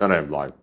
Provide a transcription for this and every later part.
And I'm live.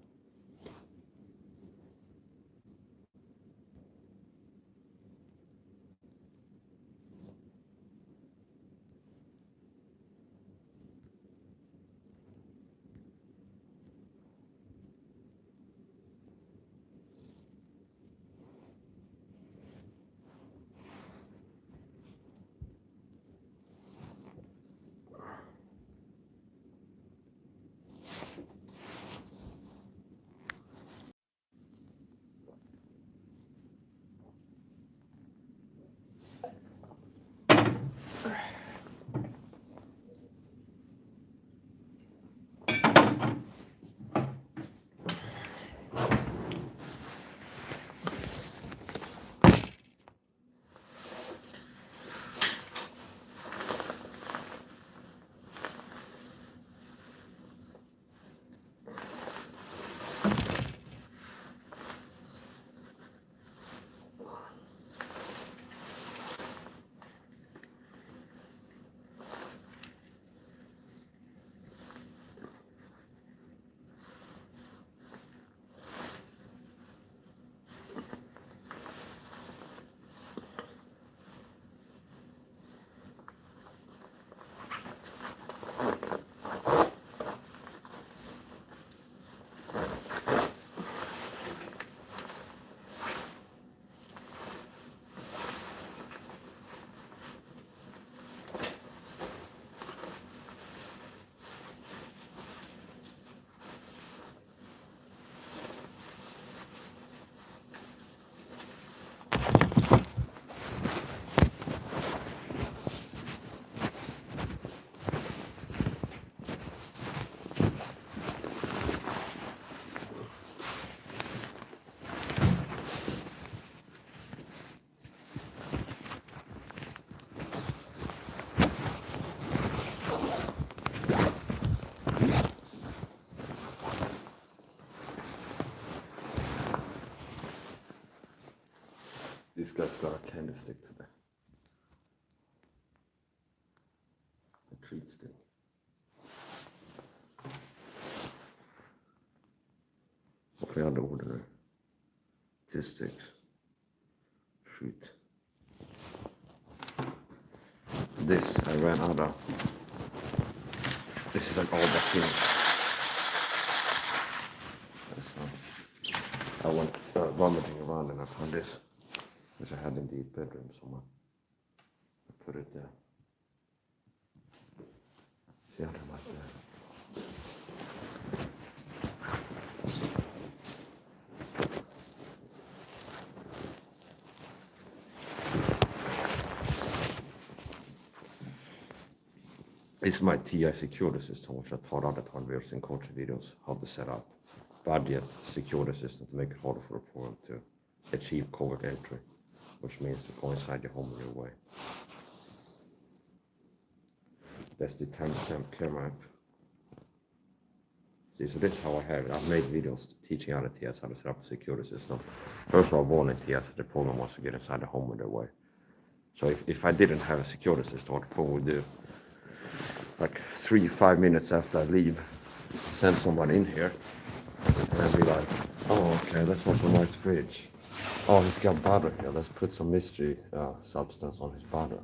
This guy's got a candlestick today. A treat stick. Vad är andra orden nu? T-sticks. Fruit. This I ran out of. This is like all the things. I went vomiting around and I found this, which I had in the bedroom somewhere. I put it there. See how they're like that. This is my TI security system, which I taught other videos and coaching videos how to set up budget security system to make it harder for the forum to achieve covert entry, which means to go inside your home in your way. That's the timestamp camera app. See, so this is how I have it. I've made videos teaching other TIs how to set up a security system. First of all, warning TIs that the program wants to get inside the home in their way. So if I didn't have a security system, what the program would do, like 3-5 minutes after I leave, send someone in here, and I'd be like, oh, okay, let's open my fridge. Oh, he's got butter here. Let's put some mystery substance on his butter.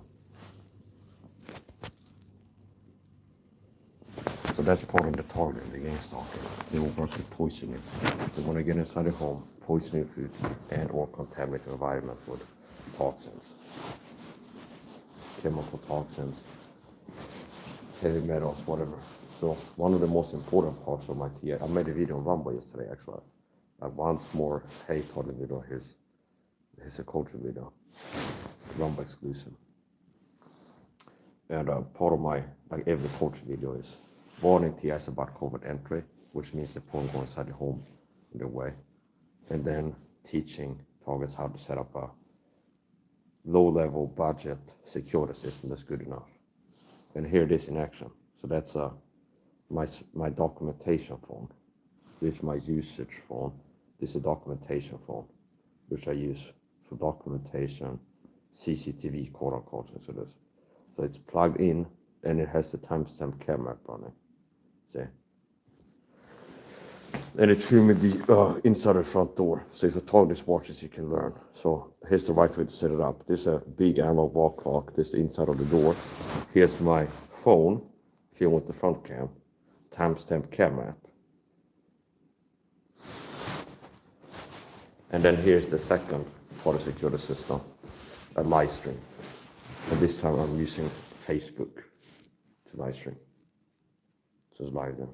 So that's part of the target, the game stalker. They will work with poisoning. They want to get inside the home, poisoning food, and or contaminate the environment with toxins. Chemical toxins, heavy metals, whatever. So one of the most important parts of my TI, I made a video on Rumble yesterday actually. Once more hate on the video, here's a culture video, Rumble exclusive. And part of my, like every culture video is warning TIs about covert entry, which means the phone go inside the home in the way. And then teaching targets how to set up a low-level budget security system that's good enough. And here it is in action. So that's my documentation phone. This is my usage phone. This is a documentation phone, which I use for documentation, CCTV, quote unquote, into this. So it's plugged in and it has the timestamp camera running. See? And it filmed the inside the front door. So if you talk these watches, you can learn. So here's the right way to set it up. This is a big analog wall clock. This is the inside of the door. Here's my phone, film with the front cam, timestamp camera app. And then here's the second for the security system, a live stream. And this time I'm using Facebook to live stream. So it's live then.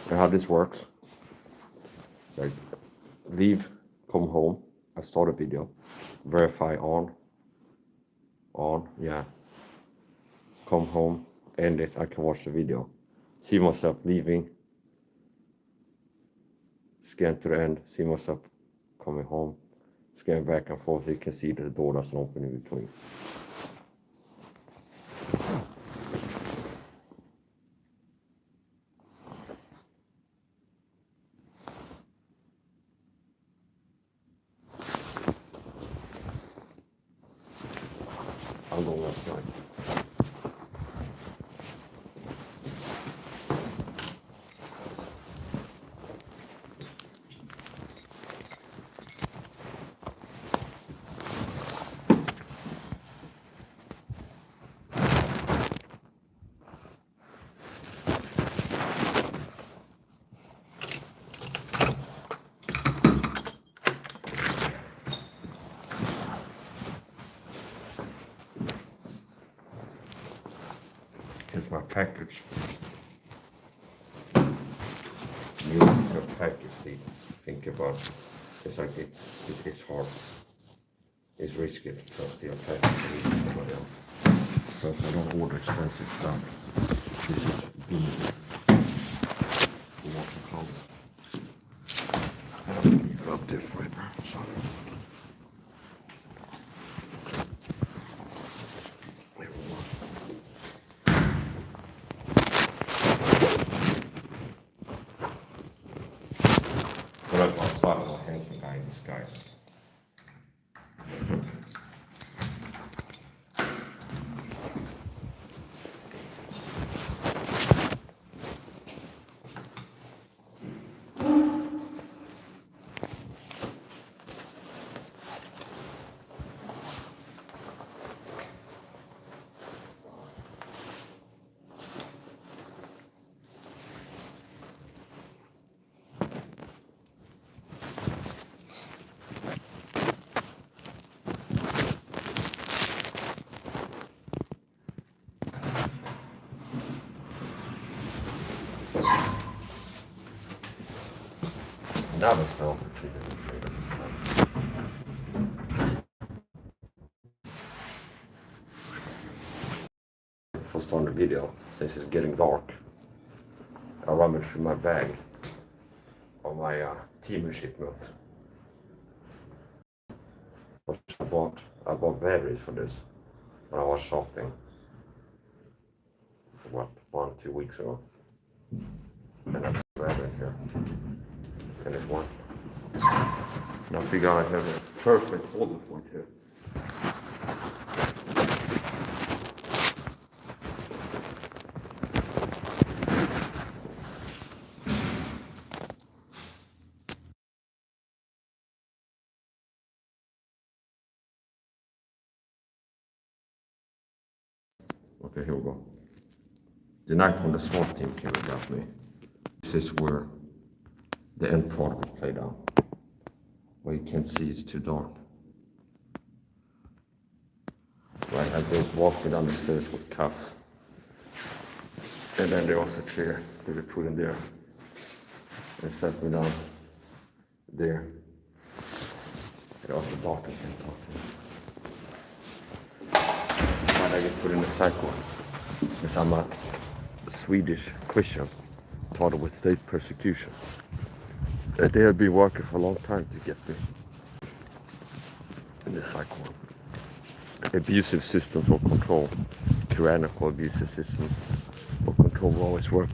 And how this works, like leave, come home, I start a video, verify on, yeah, come home, end it, I can watch the video, see myself leaving, scan to the end, see myself coming home, scan back and forth, you can see the door doesn't open in between. I'll go outside. Here's my package. You your package, think about it's like it's hard. It's risky to trust your package to somebody else. Because I don't order expensive stuff. This is beans. Water clothes. I don't leave up this right now. Sorry. But I thought I'll hang some guy in disguise. That was well completed this time. For starting the video, since it's getting dark, I rummaged through my bag of my team shipment. I bought batteries for this when I was shopping. What, 1-2 weeks ago? And I put a battery in here. And there's one. And I figure I have a perfect holder for it here. Okay, here we go. The night when the SWAT team came and got me, this is where the end product was played out. Well, you can't see, it's too dark. Right, I just walked down the stairs with cuffs. And then there was a chair that they put in there. They set me down there. It was the doctor can talk to me. Why did I get put in the psych ward? Because I'm a Swedish Christian, taught with state persecution. And they have been working for a long time to get me in the psych ward. Abusive systems of control, tyrannical abusive systems of control will always work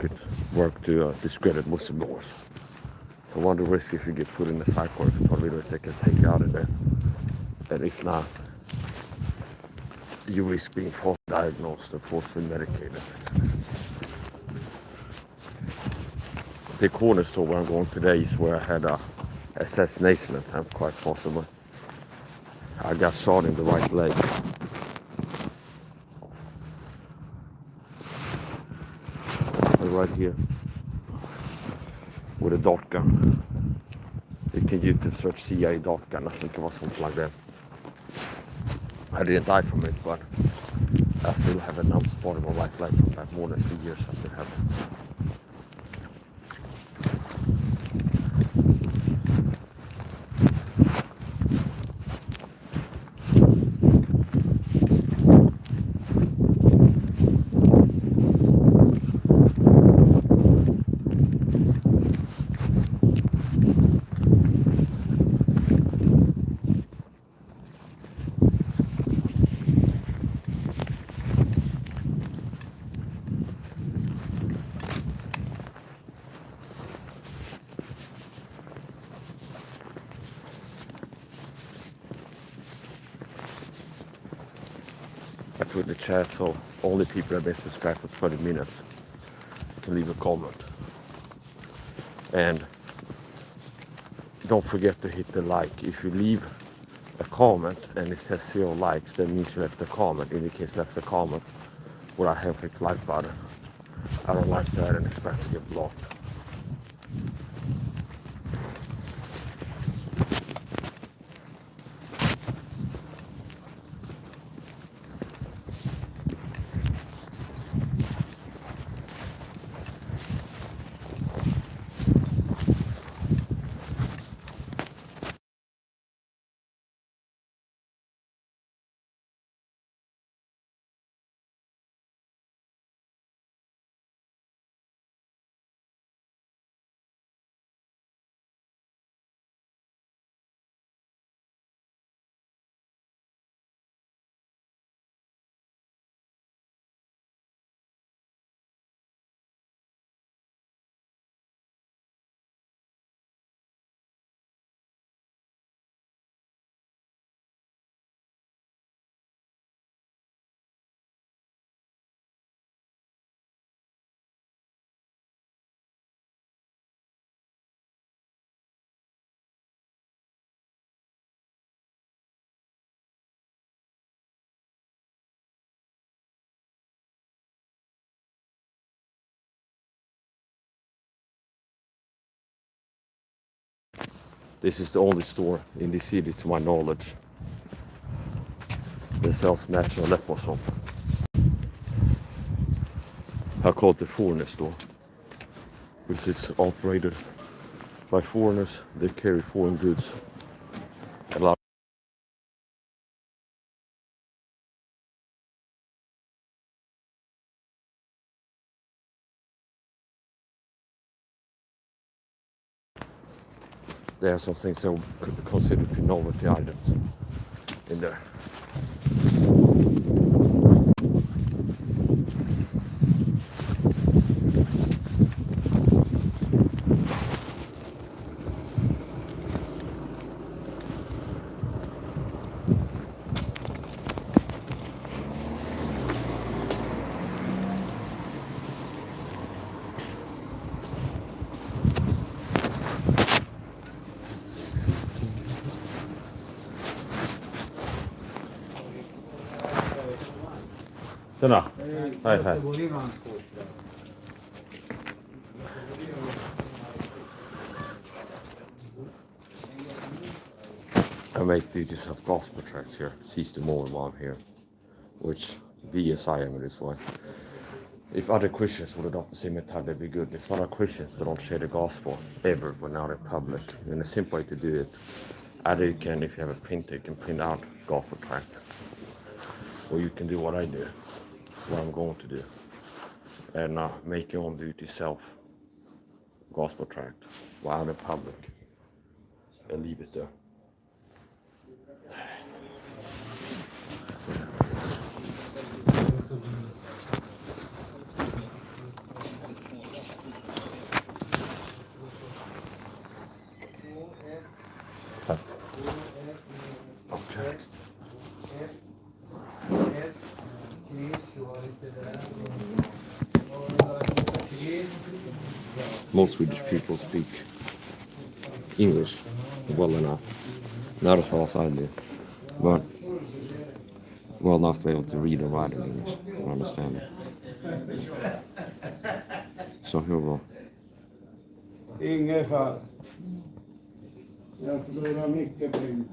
to discredit whistleblowers. So one of the risks if you get put in the psych ward for 12 videos, they can take you out of there. And if not, you risk being false diagnosed and forcefully medicated. The corner store where I'm going today is where I had a assassination attempt, quite possibly. I got shot in the right leg. Right here. With a dart gun. You can YouTube search CIA dart gun, I think it was something like that. I didn't die from it, but I still have a numb spot in my right leg from that more than 3 years I've been having. I put in the chat so only people that have been subscribed for 20 minutes can leave a comment. And don't forget to hit the like. If you leave a comment and it says 0 likes, that means you left a comment. Indicates left a comment where I have clicked like button. I don't like that and expect to get blocked. This is the only store in the city, to my knowledge, that sells natural leopard soap. I call it the foreigner store, which is operated by foreigners. They carry foreign goods. A lot. There are some things that are considered novelty items in there. Tjena! Hej, hej. I make duties of gospel tracts here, seize the moment while I'm here, which be as I am in this way. If other Christians would adopt the same method, that'd be good. There's a lot of Christians that don't share the gospel ever when out in public. And a simple way to do it, either you can, if you have a printer, you can print out gospel tracts, or you can do what I do, what I'm going to do, and make your own do-it-yourself gospel tract while out in public, and leave it there. Okay. most Swedish people speak English well enough. Not as well as I do, but well enough to be able to read and write in English and understand it. So here we go. Inget fall. Jag tror det var mycket pengar.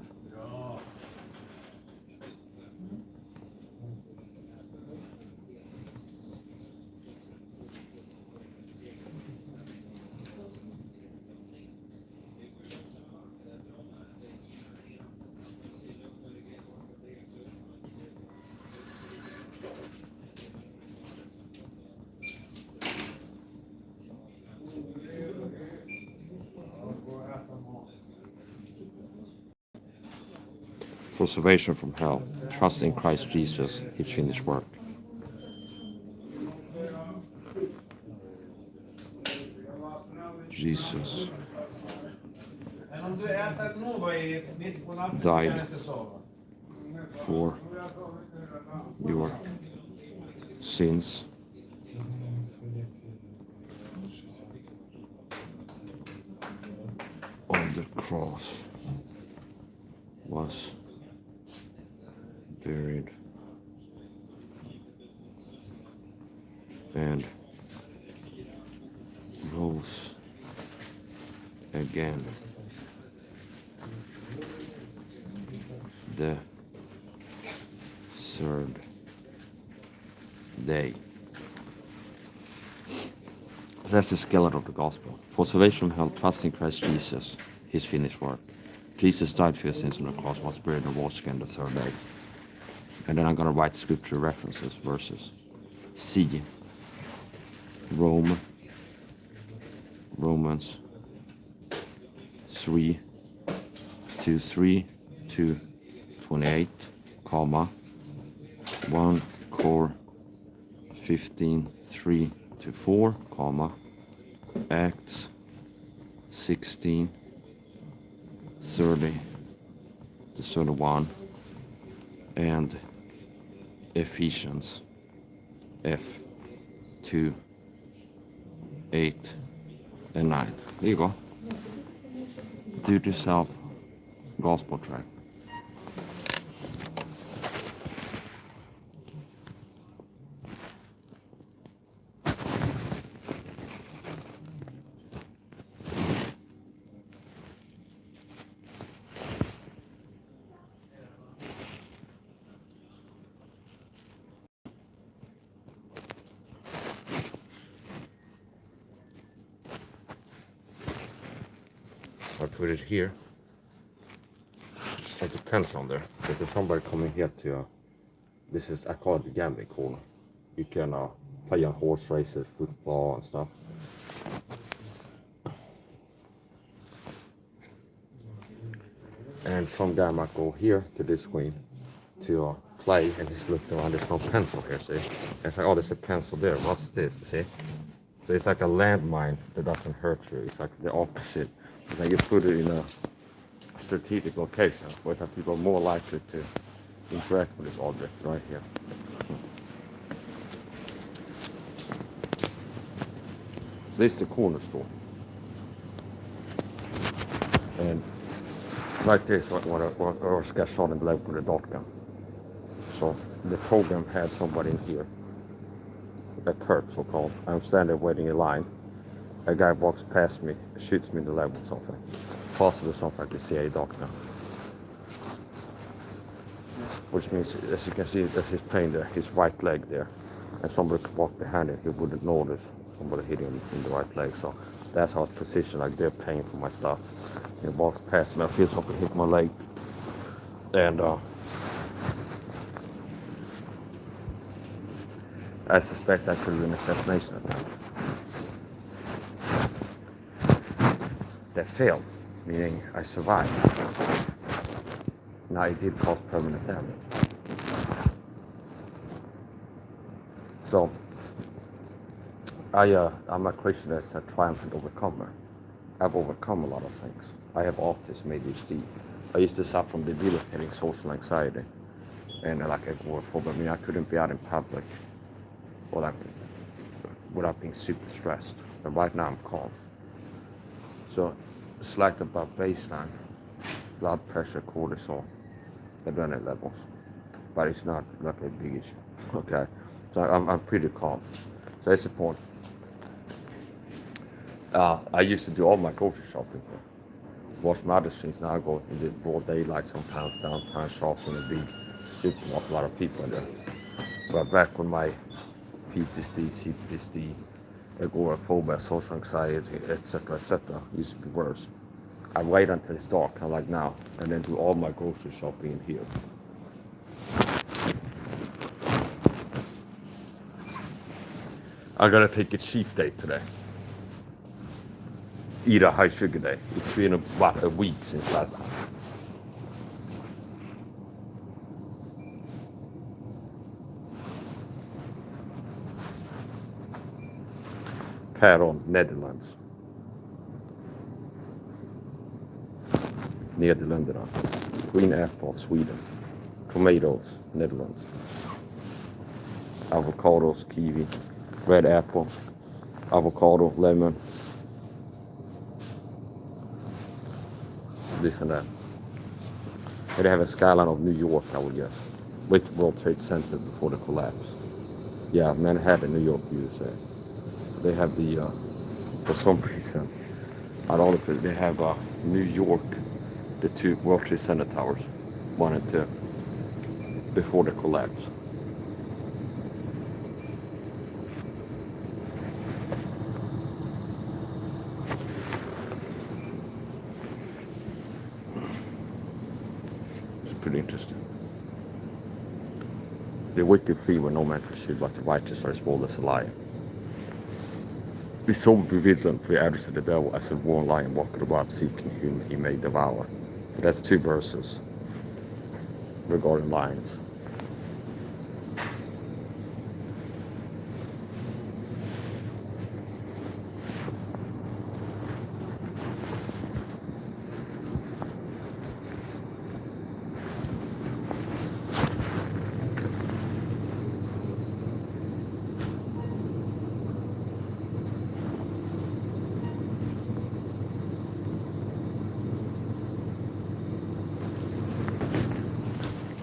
For salvation from hell, trust in Christ Jesus, his finished work. Jesus died for your sins on the cross, was buried, and rose again the third day. That's the skeleton of the gospel. For salvation from hell, trust in Christ Jesus, his finished work. Jesus died for your sins on the cross, was buried, and rose again the third day. And then I'm going to write scripture references, verses. See Romans 3, 28, comma, 1 Cor 15, 3-4, comma, Acts 16, 30-31, and Ephesians F2, 8 and 9. There you go. Do it yourself. Gospel track. I put it here. It depends on there. If there's somebody coming here to, this is, I call it the gambling corner. You can play on horse races, football and stuff. And some guy might go here to this screen to play, and he's looking around, there's no pencil here, see? And it's like, oh, there's a pencil there, what's this, see? So it's like a landmine that doesn't hurt you, it's like the opposite. It's like you put it in a strategic location, where some people are more likely to interact with this object right here. So this is the corner store. And right there is what I ska sån en på the dockan. So the program had somebody in here, a Kurt so called. I'm standing there waiting in line. A guy walks past me, shoots me in the leg with something. Possibly something like the CIA doctor. Which means, as you can see, that he's playing his right leg there. And somebody could walk behind him, he wouldn't notice somebody hitting him in the right leg. So that's how it's positioned, like they're paying for my stuff. He walks past me, I feel something hit my leg. And I suspect that could have been an assassination attempt. That failed, meaning I survived. Now it did cause permanent damage. So I'm a Christian that's a triumphant overcomer. I've overcome a lot of things. I have autism, ADHD. I used to suffer from debilitating social anxiety and like agoraphobia. I mean, I couldn't be out in public without being super stressed. But right now I'm calm. So it's like about baseline, blood pressure, cortisol, adrenaline levels, but it's not like a big issue. Okay, so I'm pretty calm. So that's the point. I used to do all my grocery shopping here. Wash my other things. Now I go in the broad daylight sometimes downtown shopping in a big supermarket, a lot of people in there. But back when my PTSD, CPTSD, agoraphobia, social anxiety, etc., used to be worse. I wait until it's dark, kind of like now, and then do all my grocery shopping in here. I gotta take a cheat day today. Eat a high sugar day. It's been about a week since last time. Päron, Netherlands. Nederländerna. Green apple, Sweden. Tomatoes, Netherlands. Avocados, kiwi. Red apple. Avocado, lemon. This and that. They have a skyline of New York, I would guess. With World Trade Center before the collapse. Yeah, Manhattan, New York, USA. They have the, for some reason, ironically, they have New York, the two World Trade Center towers, 1 and 2, before the collapse. It's pretty interesting. The wicked flee when no man pursued, but the righteous are as bold as a lion. Be sober, be vigilant, for your adversary the devil, as a roaring lion, walketh about seeking whom he may devour. So that's 2 verses regarding lions.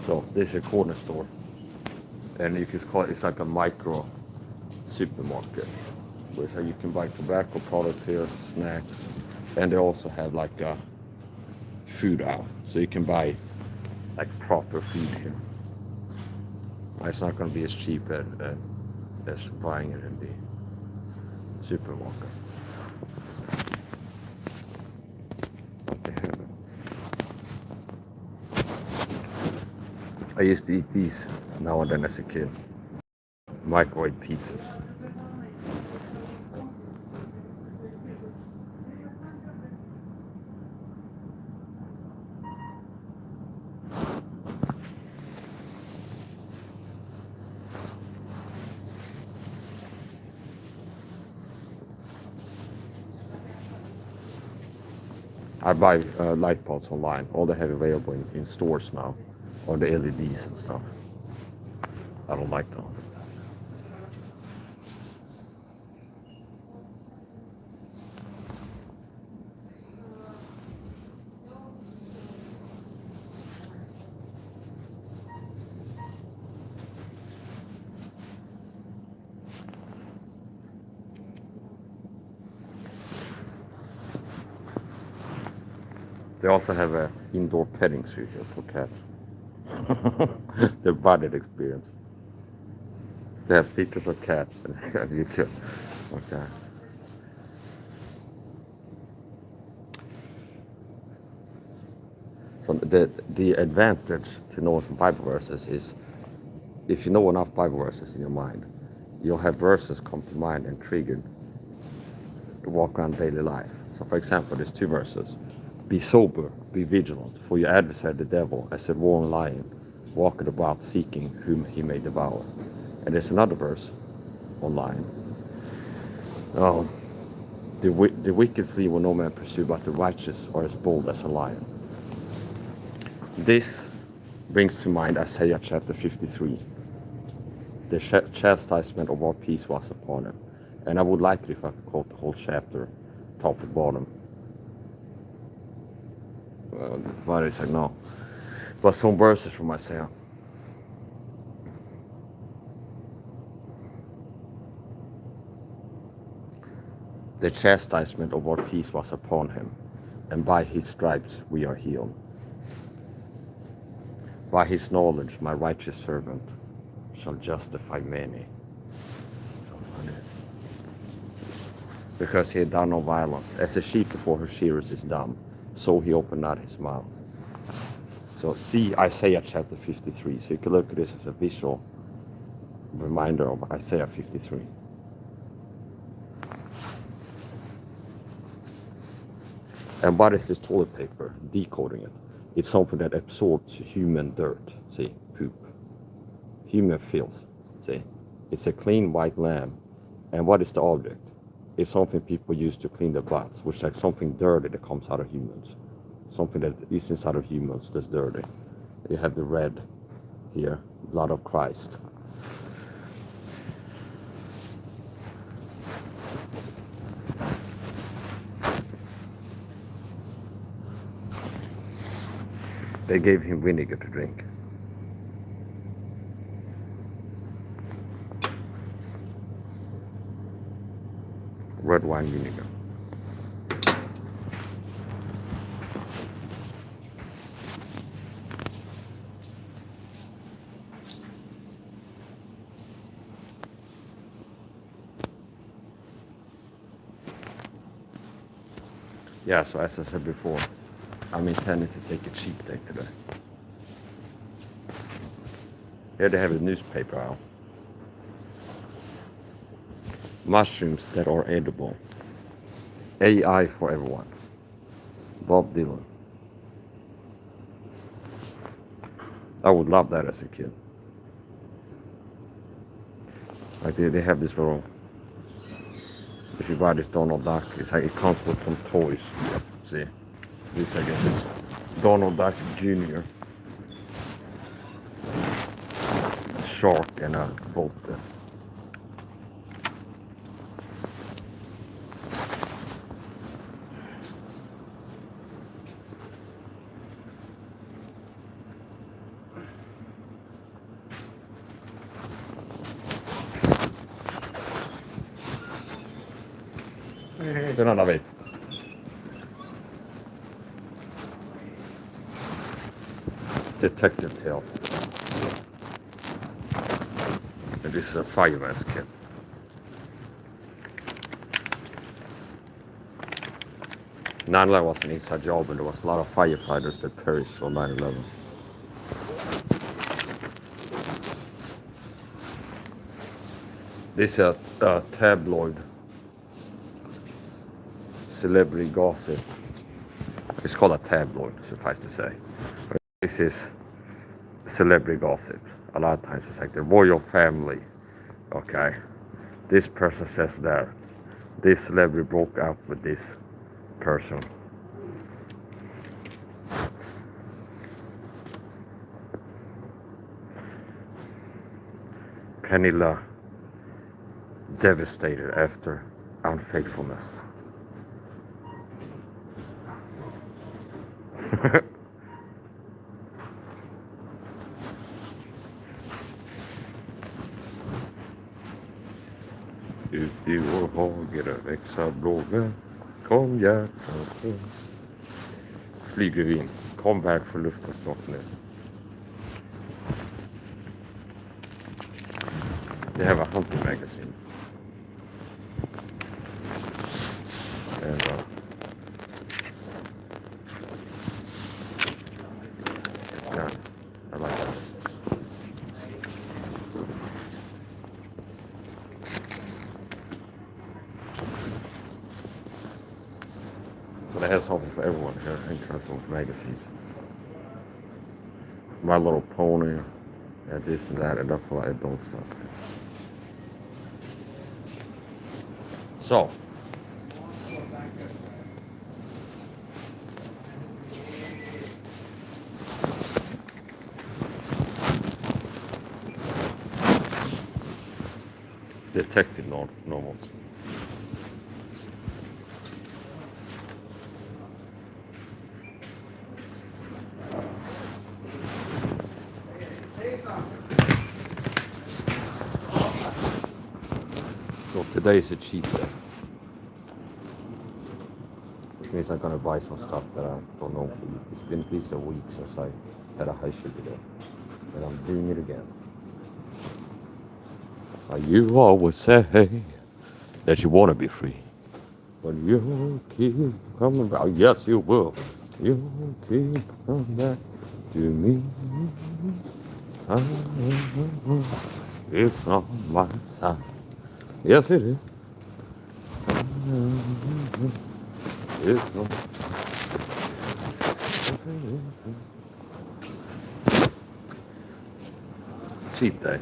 So this is a corner store, and you can call it's like a micro supermarket, where you can buy tobacco products here, snacks, and they also have like food out, so you can buy like proper food here. It's not going to be as cheap as buying it in the supermarket. But they have it. I used to eat these now and then as a kid. Microwave pizzas. I buy light bulbs online. All they have available in stores now are the LEDs and stuff. I don't like them. They also have an indoor petting zoo here for cats. The budded experience. They have pictures of cats and you can. Okay. So the advantage to know some Bible verses is if you know enough Bible verses in your mind, you'll have verses come to mind and triggered to walk around daily life. So for example, there's 2 verses. Be sober, be vigilant, for your adversary the devil, as a roaring lion, walketh about seeking whom he may devour. And there's another verse online. The wicked flee when no man pursue, but the righteous are as bold as a lion. This brings to mind Isaiah chapter 53. The chastisement of our peace was upon him. And I would like it if I could quote the whole chapter, top to bottom. Varje sagt no. But some verses from Isaiah. The chastisement of our peace was upon him, and by his stripes we are healed. By his knowledge my righteous servant shall justify many. Because he had done no violence. As a sheep before her shearers is dumb, so he opened not his mouth. So see Isaiah chapter 53. So you can look at this as a visual reminder of Isaiah 53. And what is this toilet paper? Decoding it. It's something that absorbs human dirt. See, poop. Human filth. See, it's a clean white lamb. And what is the object? It's something people use to clean their butts, which is like something dirty that comes out of humans. Something that is inside of humans that's dirty. You have the red here, blood of Christ. They gave him vinegar to drink. Red wine vinegar. Yeah, so as I said before, I'm intending to take a cheat day today. Here they have a newspaper out. Mushrooms that are edible. AI for everyone. Bob Dylan. I would love that as a kid. Like they have this little, if you buy this Donald Duck, it's like it comes with some toys. See, this I guess is Donald Duck Jr. A shark and a boat. Sen annan vi. Detective Tales. And this is a fireman's kit. (9/11) was an inside job, and there was a lot of firefighters that perished on 9/11. This is a tabloid celebrity gossip. It's called a tabloid, suffice to say. But this is celebrity gossip. A lot of times it's like the royal family. Okay, this person says that this celebrity broke up with this person. Camilla devastated after unfaithfulness. Ut i vår hage växer blåbär. Kom hjärtat. Flyger vi in. Kom väg för luften snart nu. Det här var Hunting Magazine. And nice. I like that. So they have something for everyone here in terms of magazines. My Little Pony, and this and that, and that's for adult stuff. So, detective novels. So today is a cheat day, which means I'm gonna buy some stuff that I don't know. It's been at least a week since I had a high sugar day, and I'm doing it again. You always say that you want to be free, but you keep coming back. Yes, you will. You keep coming back to me. It's on my side. Yes, it is. It's on. Cheat day.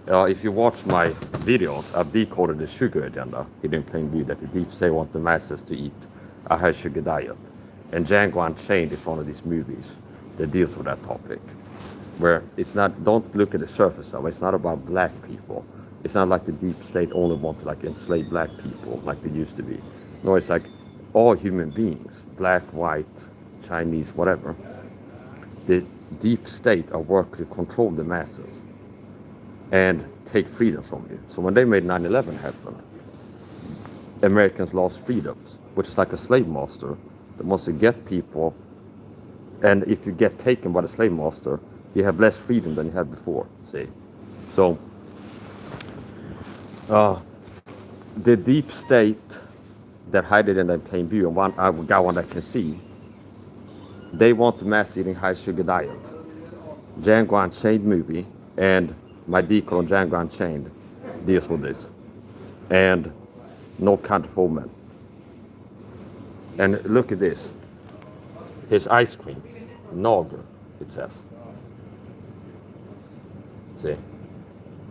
If you watch my videos, I've decoded the sugar agenda in plain view that the deep state want the masses to eat a high sugar diet. And Django Unchained is one of these movies that deals with that topic. Where it's not, don't look at the surface of it, it's not about black people. It's not like the deep state only want to like enslave black people like they used to be. No, it's like all human beings, black, white, Chinese, whatever. The deep state are working to control the masses and take freedom from you. So when they made 9/11 happen, Americans lost freedoms, which is like a slave master that wants to get people. And if you get taken by the slave master, you have less freedom than you had before, see? So, the deep state that hide it in the plain view, and one that can see, they want the mass eating high sugar diet. Django Unchained movie and my decode on Django Unchained deals with this. And No Country for Men. And look at this. His ice cream, Nager, it says. See?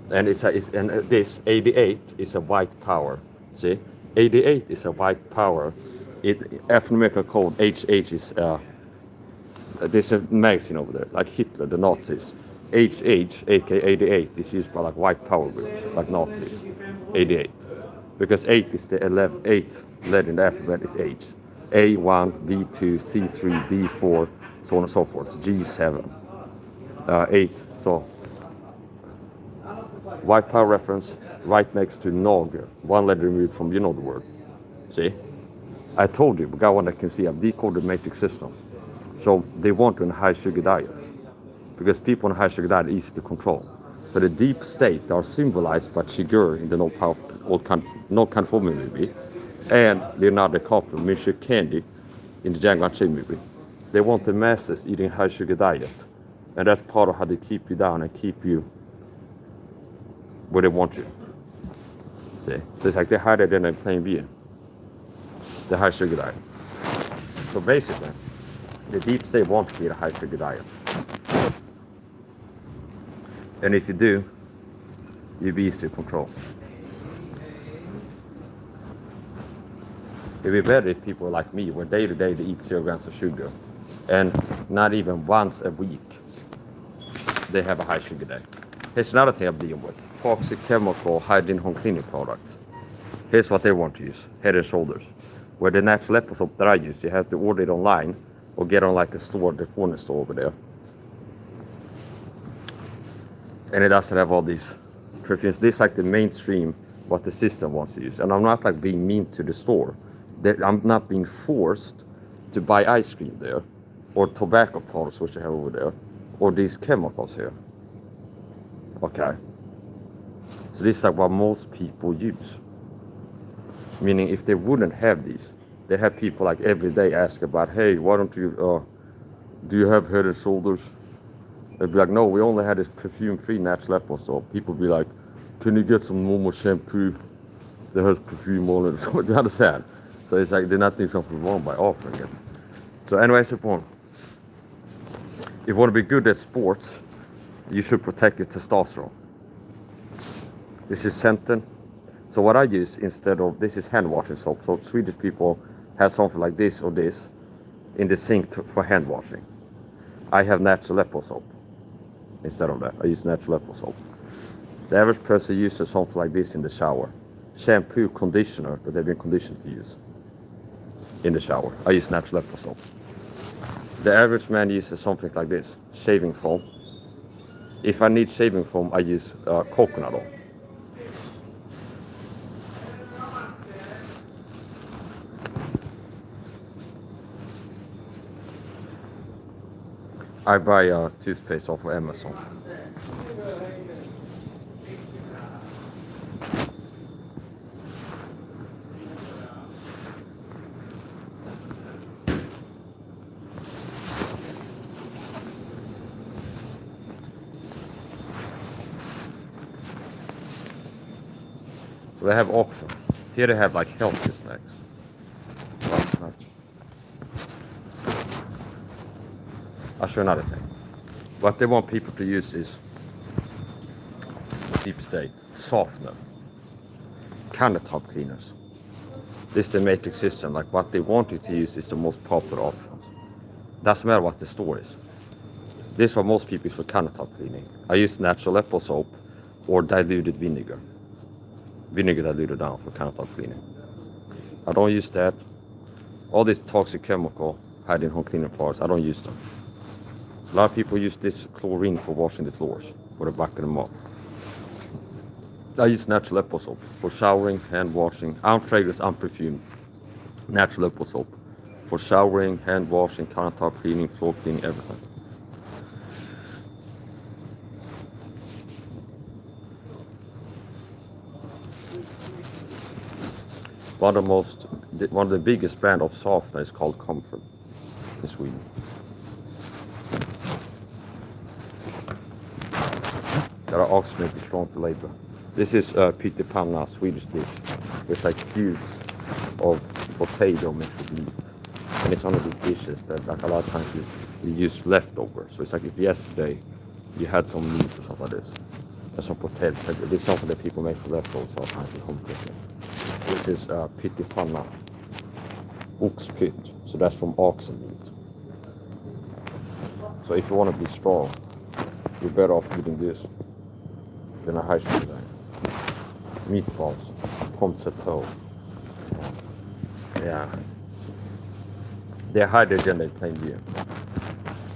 And this 88 is a white power. See? 88 is a white power. African American code HH is there's a magazine over there, like Hitler, the Nazis. HH, aka 88, is used by like white power groups, like Nazis. 88. Because 8 is the 11, 8 letter in the alphabet is H. A1, B2, C3, D4, so on and so forth. G7, 8. So, white power reference, right next to Nager, one letter removed from, you know the word. See? I told you, we got one that can see, I've decoded the matrix system. So they want a high sugar diet because people on a high sugar diet are easy to control. So the deep state are symbolized by Chigurh in the No Country for Men movie and Leonardo DiCaprio, Mr. Candy in the Django Unchained movie. They want the masses eating high sugar diet, and that's part of how they keep you down and keep you where they want you. See? So it's like they hide it in a plain view. The high sugar diet. So basically, the deep state wants to eat a high sugar diet. And if you do, you'll be easy to control. It'd be better if people like me, where day to day they eat 0 grams of sugar, and not even once a week they have a high sugar day. Here's another thing I'm dealing with. Toxic chemical hide-in home cleaning products. Here's what they want to use, Head and Shoulders. Where the natural apple soap that I use, you have to order it online or get on like a store, the corner store over there. And it doesn't have all these perfumes. This is like the mainstream, what the system wants to use. And I'm not like being mean to the store. I'm not being forced to buy ice cream there, or tobacco products which they have over there, or these chemicals here. Okay. So this is like what most people use. Meaning if they wouldn't have these, they have people like every day ask about, hey, why don't you, do you have Head and Shoulders? They'd be like, no, we only had this perfume-free natural apple soap. People be like, can you get some normal shampoo that has perfume on it? So you understand? So it's like they're not doing something wrong by offering it. So anyway, the point. If you want to be good at sports, you should protect your testosterone. This is Centen. So what I use instead of, this is hand washing soap. So Swedish people have something like this or this in the sink for hand washing. I have natural apple soap instead of that. I use natural apple soap. The average person uses something like this in the shower. Shampoo, conditioner that they've been conditioned to use in the shower. I use natural apple soap. The average man uses something like this, shaving foam. If I need shaving foam, I use coconut oil. I buy toothpaste off of Amazon. They have options. Here they have like healthy snacks. I'll show you another thing. What they want people to use is deep state, softener, countertop cleaners. This is the matrix system. Like what they want you to use is the most popular option. Doesn't matter what the store is. This is what most people use for countertop cleaning. I use natural apple soap or diluted vinegar. Vinegar diluted down for countertop cleaning. I don't use that. All this toxic chemical hiding in home cleaning products, I don't use them. A lot of people use this chlorine for washing the floors, for the bucket them up. I use natural apple soap for showering, hand washing, unfragranced, unperfumed. Natural apple soap for showering, hand washing, countertop cleaning, floor cleaning, everything. One of the biggest brand of softener is called Comfort in Sweden. There are ox milk strong to labor. This is pyttipanna, Swedish dish, with like cubes of potato mixed with meat. And it's one of these dishes that like a lot of times you use leftovers. So it's like if yesterday you had some meat or something like this, and some potatoes. Like this is something that people make for leftovers all kinds of home cooking. This is pyttipanna, oxpytt, so that's from oxen meat. So if you want to be strong, you're better off eating this than a high sugar diet. Meatballs, pommes yeah. They're higher than they plain view.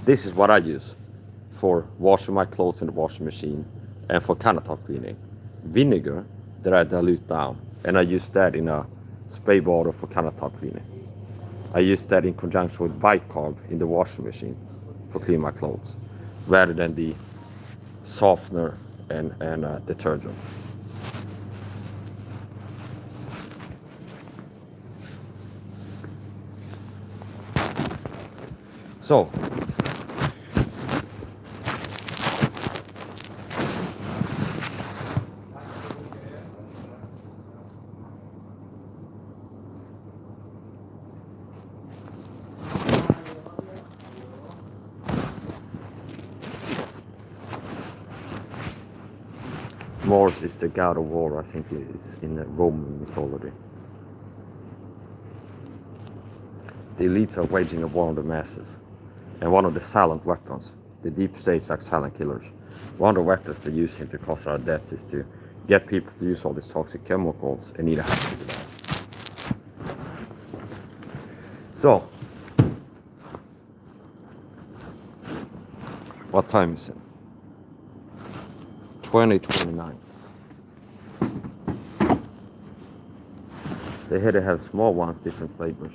This is what I use for washing my clothes in the washing machine and for countertop cleaning. Vinegar that I dilute down, and I use that in a spray bottle for countertop cleaning. I use that in conjunction with bicarb in the washing machine for cleaning my clothes, rather than the softener and detergent. So, Mars is the god of war. I think it's in the Roman mythology. The elites are waging a war on the masses. And one of the silent weapons, the deep states are silent killers. One of the weapons they're using to cause our deaths is to get people to use all these toxic chemicals and eat a happy life. So, what time is it? 20:29. So here they have small ones, different flavors.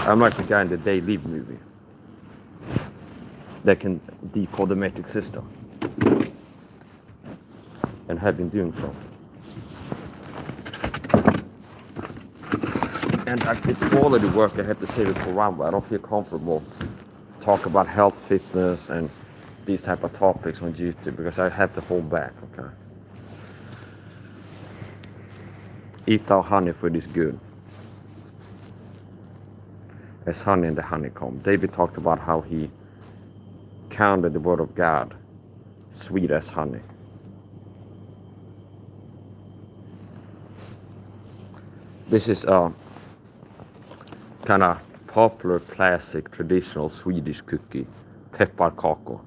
I'm like the guy in the They Live movie that can decode the metric system, and have been doing so. And it's quality work. I have to say it for Rumble. I don't feel comfortable talk about health, fitness, and these type of topics on YouTube because I have to hold back. Okay. Eat our honey food is good. As honey in the honeycomb. David talked about how he counted the word of God sweet as honey. This is a kind of popular, classic, traditional Swedish cookie, pepparkakor.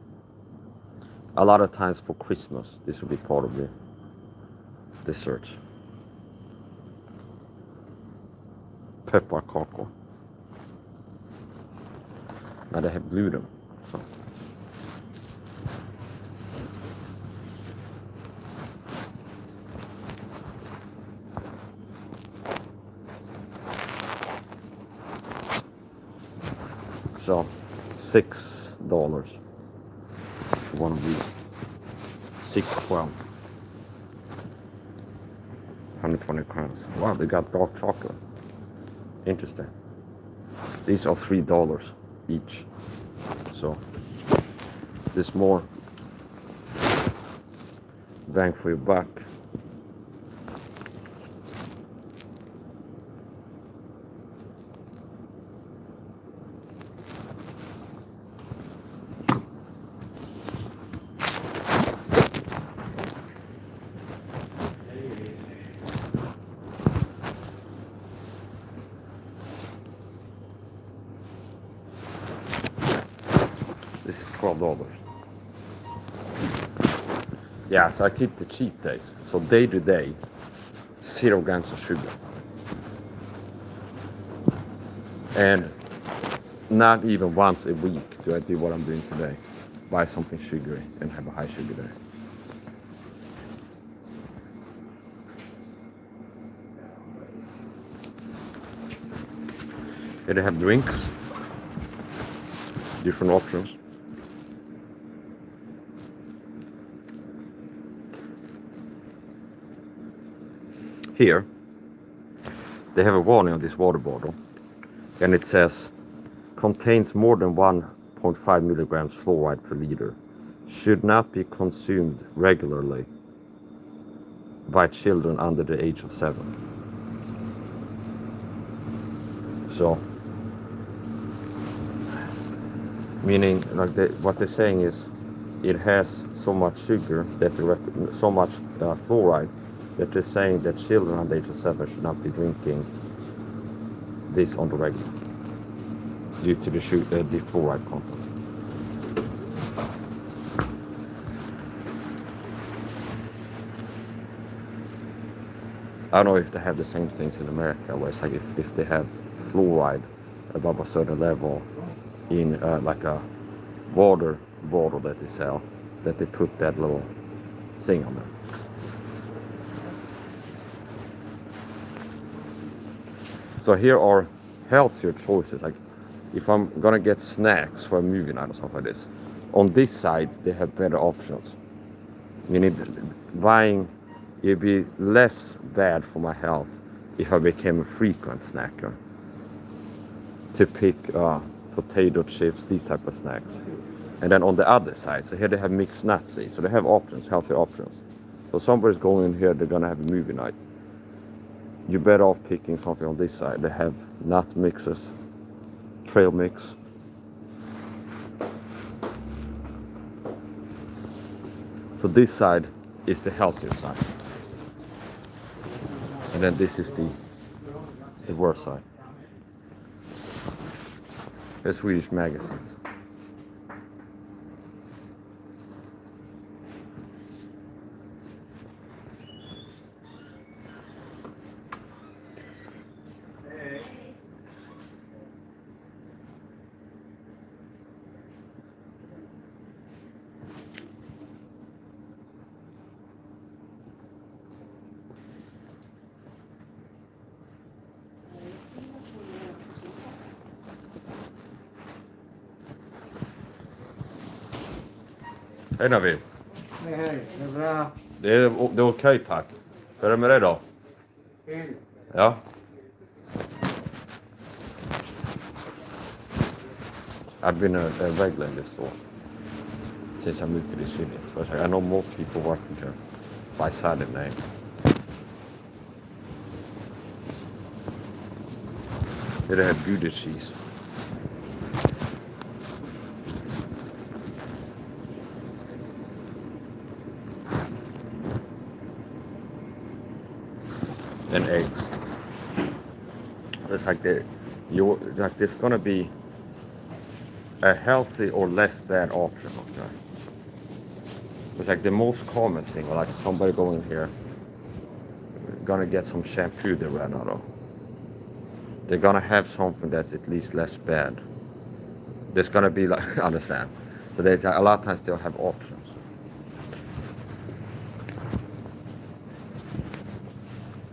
A lot of times for Christmas, this will be part of the dessert. pepparkakor. När det här gluten. Så. So $6 for one of these. 6.12. 120 grams. Wow, they got dark chocolate. Interesting. These are $3 each. So there's more bang for your buck. This is $12. Yeah, so I keep the cheat days. So day to day, 0 grams of sugar. And not even once a week do I do what I'm doing today. Buy something sugary and have a high sugar day. Here they have drinks. Different options. Here, they have a warning on this water bottle, and it says, contains more than 1.5 milligrams fluoride per liter. Should not be consumed regularly by children under the age of 7. So, meaning, like what they're saying is, it has so much sugar that so much fluoride that they're saying that children under the age of 7 should not be drinking this on the regular due to the fluoride content. I don't know if they have the same things in America, where it's like if they have fluoride above a certain level in like a water bottle that they sell, that they put that little thing on there. So here are healthier choices. Like if I'm gonna get snacks for a movie night or something like this, on this side they have better options. Meaning buying, it'd be less bad for my health if I became a frequent snacker to pick potato chips, these type of snacks. And then on the other side, so here they have mixed nuts, so they have options, healthy options. So somebody's going in here, they're gonna have a movie night. You're better off picking something on this side. They have nut mixes, trail mix. So this side is the healthier side. And then this is the worst side. The Swedish magazines. Hej Navid. Hej, det är bra. Det är okej tack. Hur är det med dig då? Ja. I've been a regular in this store since I moved to the city. So it's like, I know most people working here by sight name. Here they have Gouda cheese. And eggs. It's like there's gonna be a healthy or less bad option. Okay. It's like the most common thing, like somebody going here, gonna get some shampoo they ran out of. they're gonna have something that's at least less bad. There's gonna be like understand. So they a lot of times they'll have options.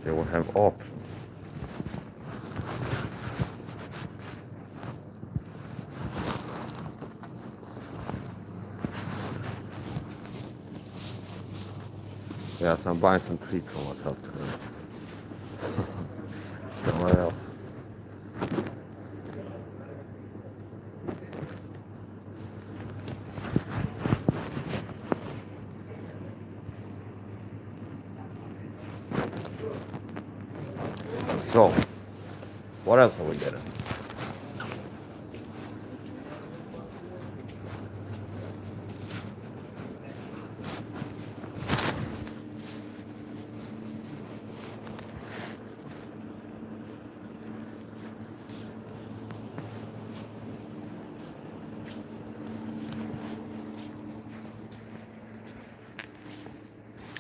They will have options. Yeah, so I'm buying some treats for myself today. Somewhere else. So, what else are we getting?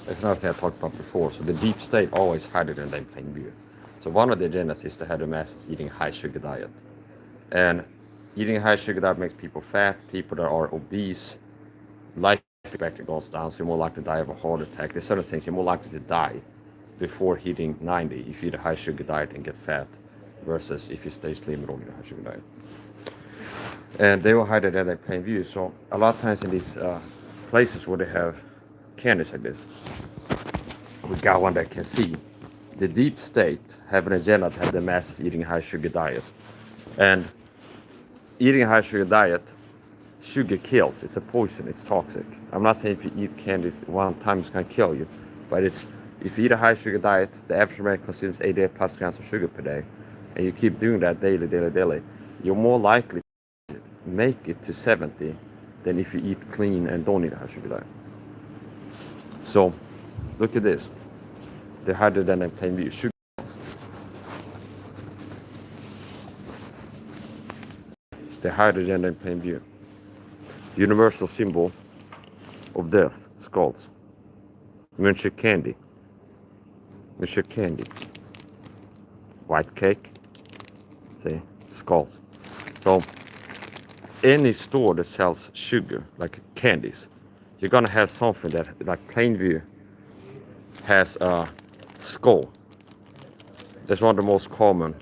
It's another thing I talked about before. So the deep state always hide it in plain view. So one of the agendas is to have the masses eating a high sugar diet. And eating a high sugar diet makes people fat. People that are obese, life expectancy goes down, so you're more likely to die of a heart attack. There's certain things you're more likely to die before hitting 90 if you eat a high sugar diet and get fat versus if you stay slim and don't eat a high sugar diet. And they will hide it in plain view. So a lot of times in these places where they have candies like this, we got one that can see the deep state have an agenda to have the masses eating a high sugar diet. And eating a high sugar diet, sugar kills. It's a poison. It's toxic. I'm not saying if you eat candy one time it's going to kill you, but it's if you eat a high sugar diet, the average American consumes 88 plus grams of sugar per day, and you keep doing that daily, you're more likely to make it to 70 than if you eat clean and don't eat a high sugar diet. So, look at this. The hydrogen in plain view. Sugar. The hydrogen in plain view. Universal symbol of death, skulls. Muncher candy. Muncher candy. White cake. See, skulls. So, any store that sells sugar, like candies, you're gonna have something that, like plain view, has a skull. That's one of the most common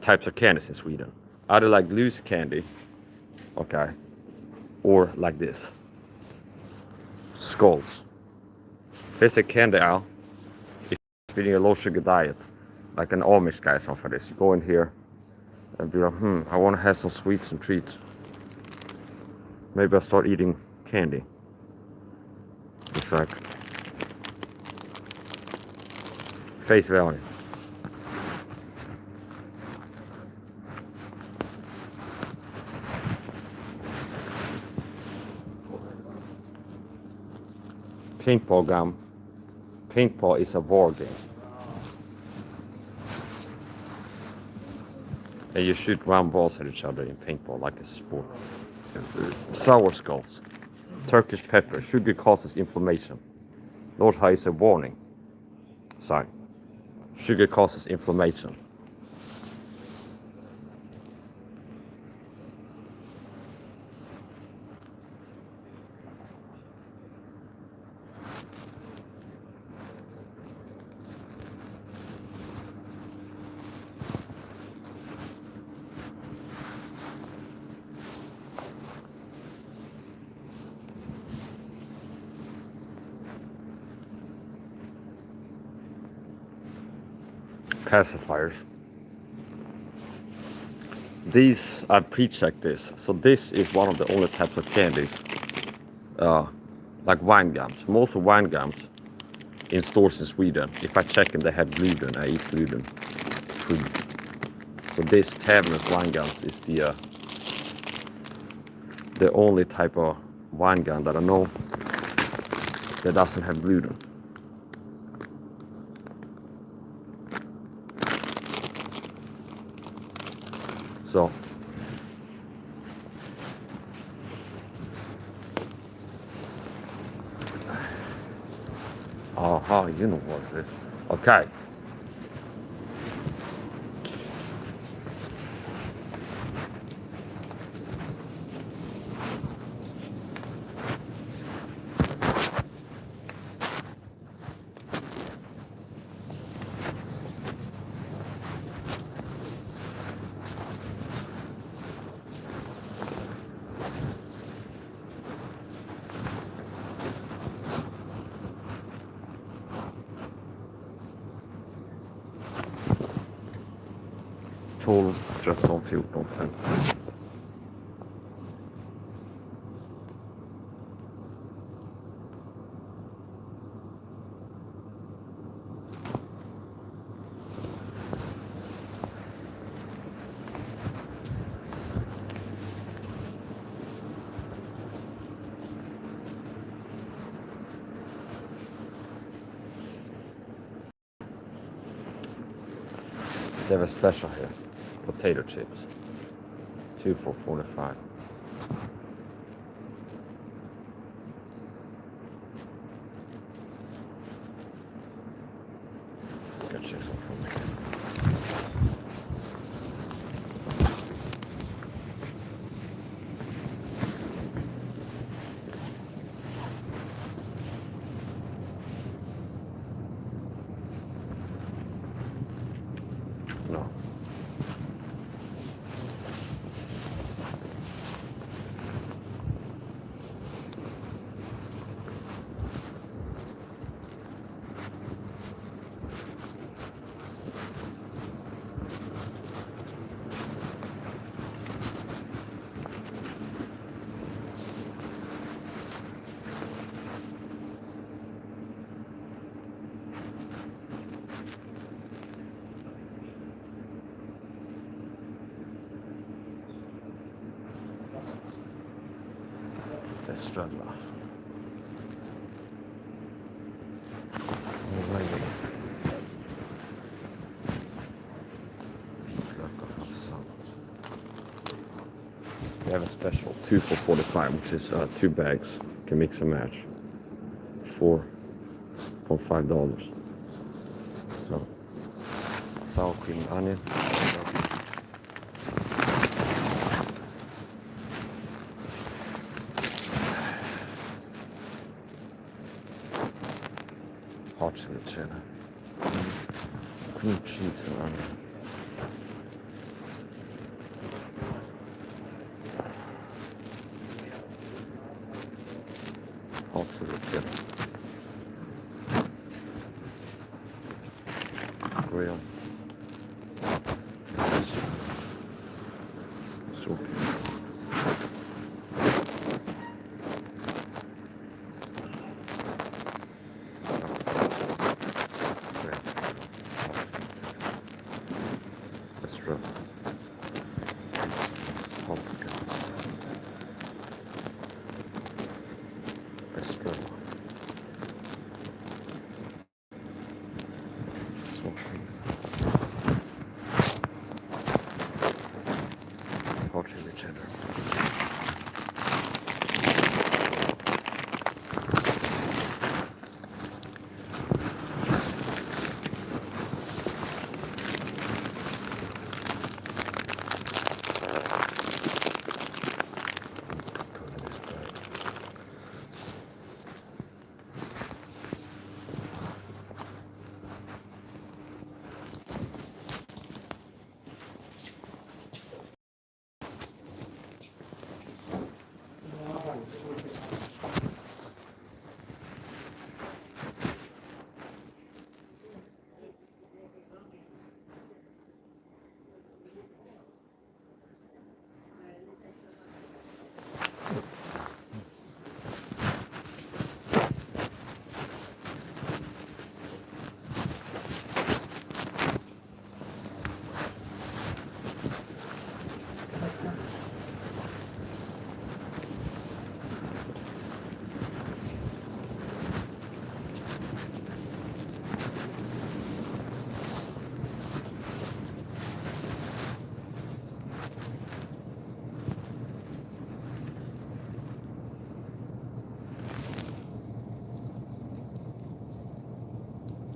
types of candies in Sweden. Either like loose candy, okay, or like this. Skulls. There's a candy aisle. If you're eating a low sugar diet, like an Amish guy or something like this, you go in here and be like, I want to have some sweets and treats. Maybe I'll start eating candy. It's like face value. Paintball gum. Paintball is a war game. And you shoot round balls at each other in paintball like it's a sport. Sour skulls. Turkish pepper. Sugar causes inflammation. Lord High is a warning. Sorry. Sugar causes inflammation. Pacifiers. These, I pre-checked this. So this is one of the only types of candies, like wine gums. Most of wine gums in stores in Sweden, if I check them, they have gluten. I eat gluten free. So this Taverners wine gums is the only type of wine gum that I know that doesn't have gluten. So, you know what it is. Okay. 12, 13, 14, 15. They have a special here. Potato chips. 2 for 45. Got you some from here. No. Estrella. They have a special 2 for 45, which is 2 bags. You can mix and match. $4.5. So, sour cream and onion. Hot chili cheddar. Cream cheese and onion. Hot chili cheddar. Grill. Soup. Extra. Paprika. Extra. Hot chili cheddar.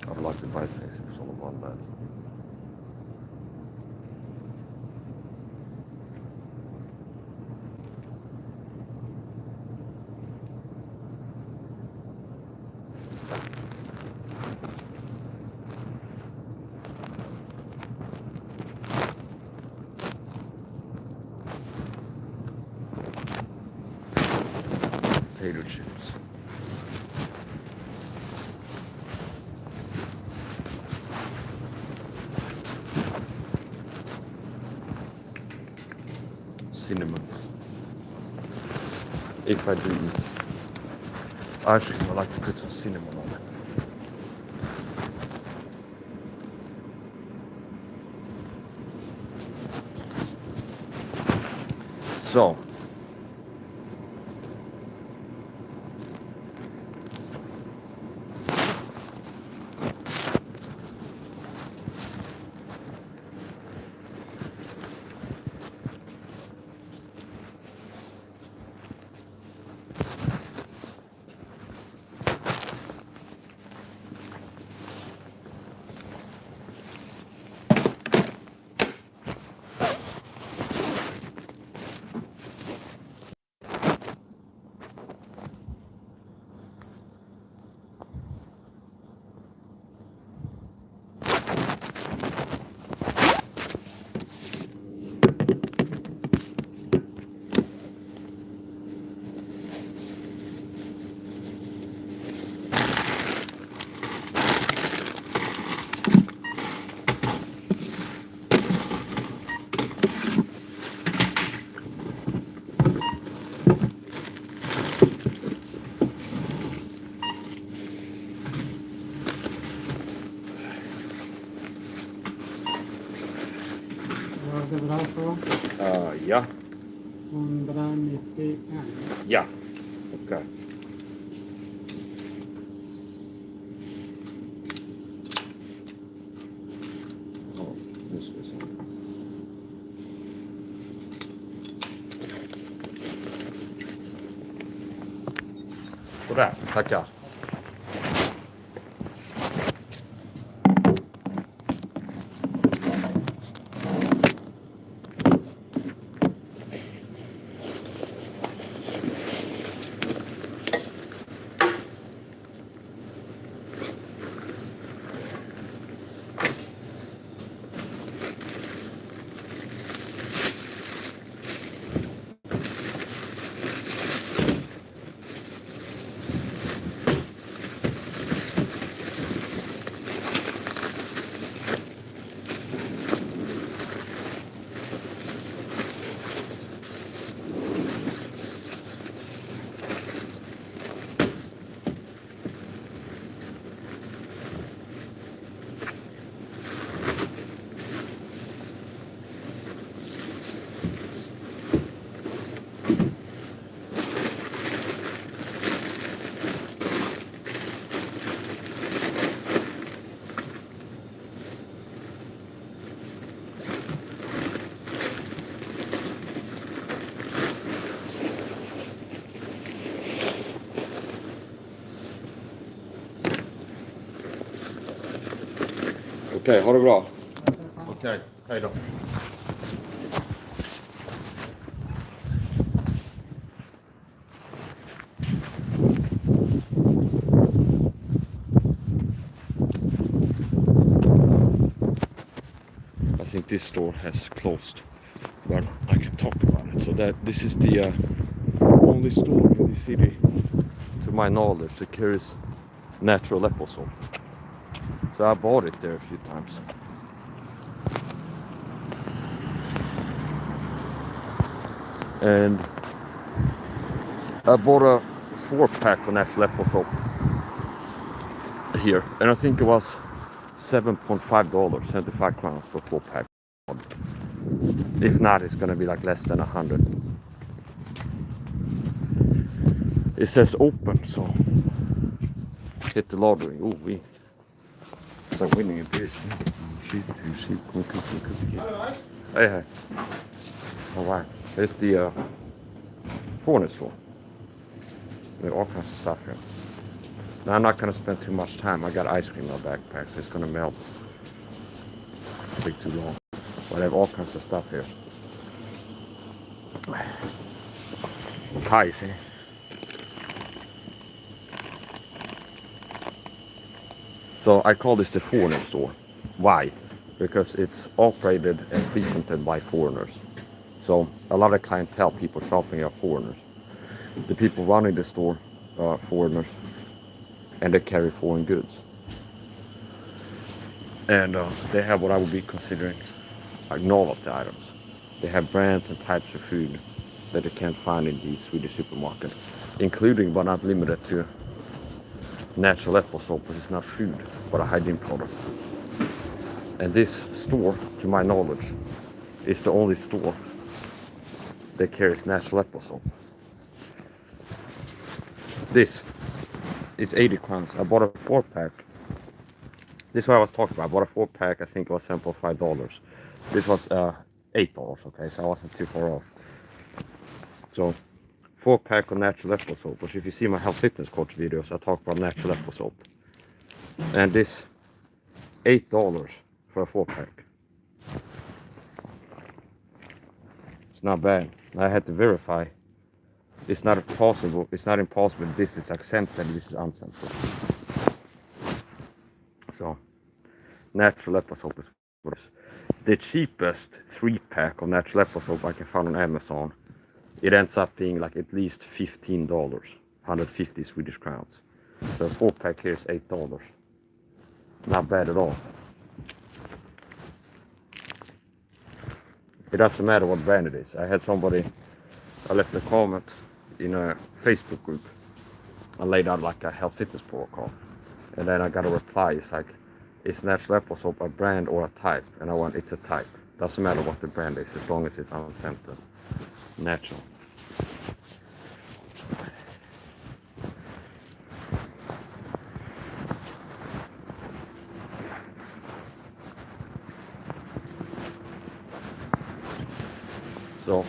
I would like to buy things if it's all about that. Potato chips. cinnamon. If I do eat ice cream, I like to put some cinnamon on it. So, Var det bra så? ja. 191. Ja. Okej. Ja, nu ska vi se. Sådär, tackar. Okej, ha det bra. Okej, hej då. I think this store has closed, but I can talk about it. So that this is the only store in the city, to my knowledge, that carries natural apple salt. So I bought it there a few times. And I bought a 4-pack of natural apple salt here, and I think it was $7.5, 75 crowns for 4-pack. If not, it's gonna be like less than 100. It says open, so hit the lottery. Oh, it's like winning a beer. Hey, hey. All right, here's the furnace store. There are all kinds of stuff here. Now I'm not gonna spend too much time. I got ice cream in my backpack, so it's gonna melt. Take too long. But I have all kinds of stuff here. Pies, eh? So I call this the foreigner store. Why? Because it's operated and frequented by foreigners. So a lot of clientele, people shopping, are foreigners. The people running the store are foreigners, and they carry foreign goods. And they have what I would be considering like none of the items. They have brands and types of food that you can't find in the Swedish supermarket, including but not limited to natural apple soap, which is not food but a hygiene product. And this store, to my knowledge, is the only store that carries natural apple soap. This is 80 crowns. I bought a 4-pack. This is what I was talking about. I bought a 4-pack. I think it was sample $5. This was $8. Okay, so I wasn't too far off. So 4-pack of natural apple soap. Which, if you see my health fitness coach videos, I talk about natural apple soap. And this $8 for a 4-pack. It's not bad. I had to verify. It's not possible. It's not impossible. This is exempted. This is unscented. So, natural apple soap is the cheapest 3-pack of natural apple soap I can find on Amazon. It ends up being like at least $15, 150 Swedish crowns. So a 4-pack here is $8. Not bad at all. It doesn't matter what brand it is. I had somebody, I left a comment in a Facebook group. I laid out like a health fitness protocol. And then I got a reply. It's like, is natural apple soap a brand or a type? And I went, it's a type. Doesn't matter what the brand is, as long as it's unscented. Natural. So,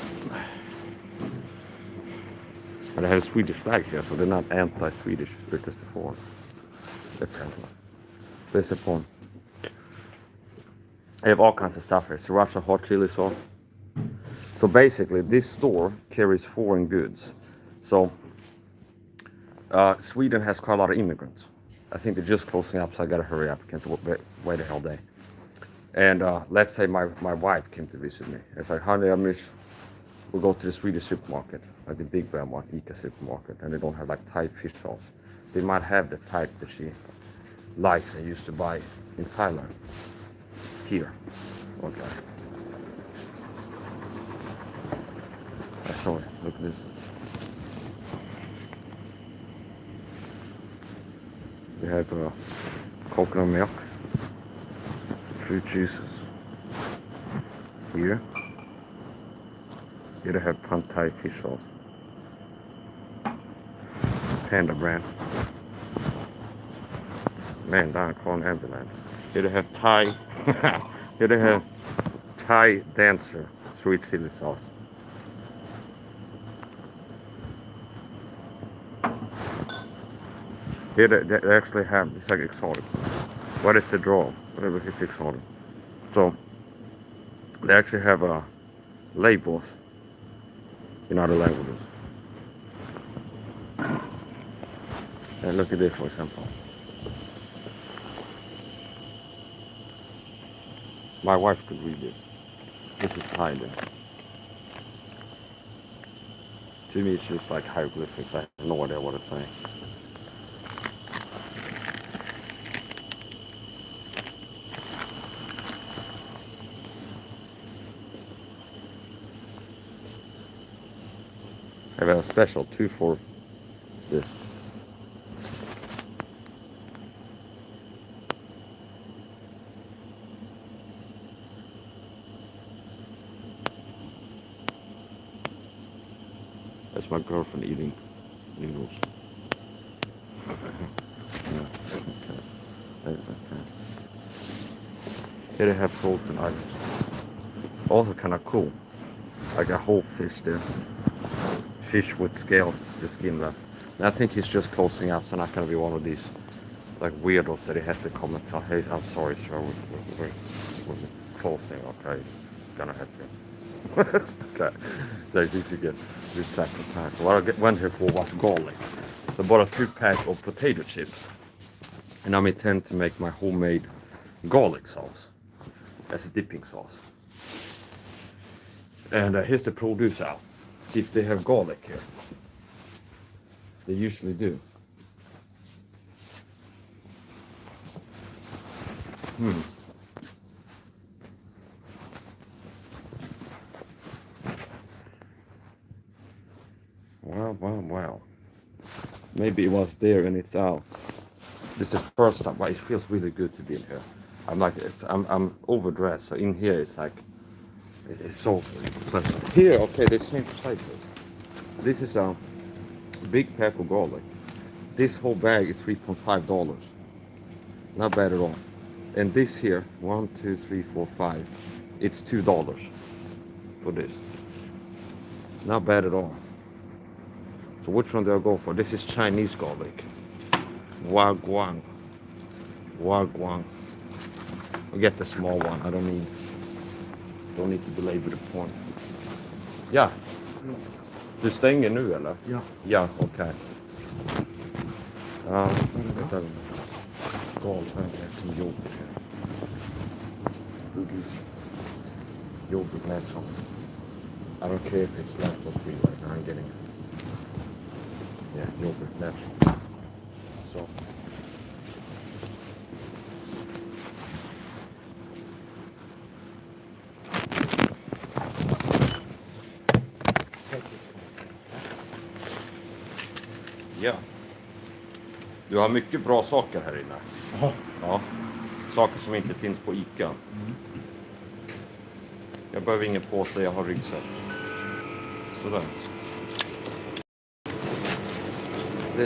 and I have a Swedish flag here, so they're not anti-Swedish, it's because they're foreign. Apparently. There's a point. I have all kinds of stuff here. Sriracha hot chili sauce. So basically, this store carries foreign goods. So, Sweden has quite a lot of immigrants. I think they're just closing up, so I gotta hurry up. I can't wait a whole day. And let's say my wife came to visit me. It's like, honey, we'll go to the Swedish supermarket, like the big brand one, ICA supermarket, and they don't have like Thai fish sauce. They might have the type that she likes and used to buy in Thailand. Here. Okay. Sorry, look at this. We have coconut milk, fruit juices. Here. Here they have Thai fish sauce. Panda brand. Man, down call an ambulance. Here they have Thai. Here they have Thai dancer sweet chili sauce. Here they actually have, it's like exotic. What is the draw? Whatever is exotic. So they actually have labels in other languages. And look at this, for example. My wife could read this. This is Thailand. To me, it's just like hieroglyphics. I have no idea what it's saying. I have a special too for this. That's my girlfriend eating noodles. Here they have frozen ice. Also kind of cool. Like a whole fish there. Fish with scales, the skin left. And I think he's just closing up, so not gonna be one of these like weirdos that he has to comment. Hey, I'm sorry, sir, we're closing. Okay, gonna have to. Okay, so if you get this type of time. So what I went here for was garlic. So I bought a 2-pack of potato chips, and I'm intending to make my homemade garlic sauce as a dipping sauce. And here's the produce out. See if they have garlic here. They usually do. Wow. Maybe it was there and it's out. This is the first time, but it feels really good to be in here. I'm overdressed, so in here it's like it's so pleasant. Here, okay, they changed places. This is a big pack of garlic. This whole bag is $3.5. Not bad at all. And this here, 1, 2, 3, 4, 5. It's $2 for this. Not bad at all. So which one do I go for? This is Chinese garlic. Wagwan. I'll get the small one. I don't need to belabor the point. Ja. Du stänger nu eller? Ja. Ja, okej. Vad är det då? Galväg till yoghurt här. Yoghurt natural. I don't care if it's lactose free right now. I'm getting it. Yeah, yogurt natural. So. Ja. Du har mycket bra saker här inne. Jaha. Ja. Saker som inte finns på ICA. Jag behöver ingen påse, jag har ryggsäck. Sådär.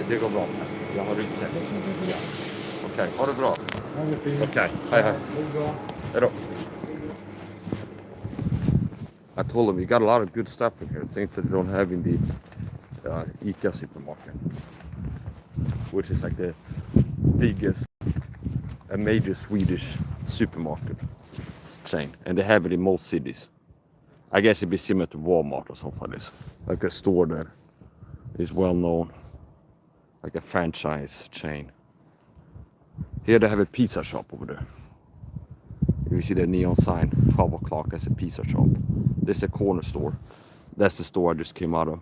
Det går bra. Jag har ryggsäck. Okej, ha det bra. Ja, det är fint. Okej, hej. Det är bra. Hejdå. I told them we got a lot of good stuff in here, things that they don't have in the ICA supermarket, which is like the biggest, a major Swedish supermarket chain, and they have it in most cities. I guess it'd be similar to Walmart or something like this, like a store that is well known, like a franchise chain. Here they have a pizza shop over there. You see the neon sign, 12 o'clock, that's a pizza shop. There's a corner store. That's the store I just came out of.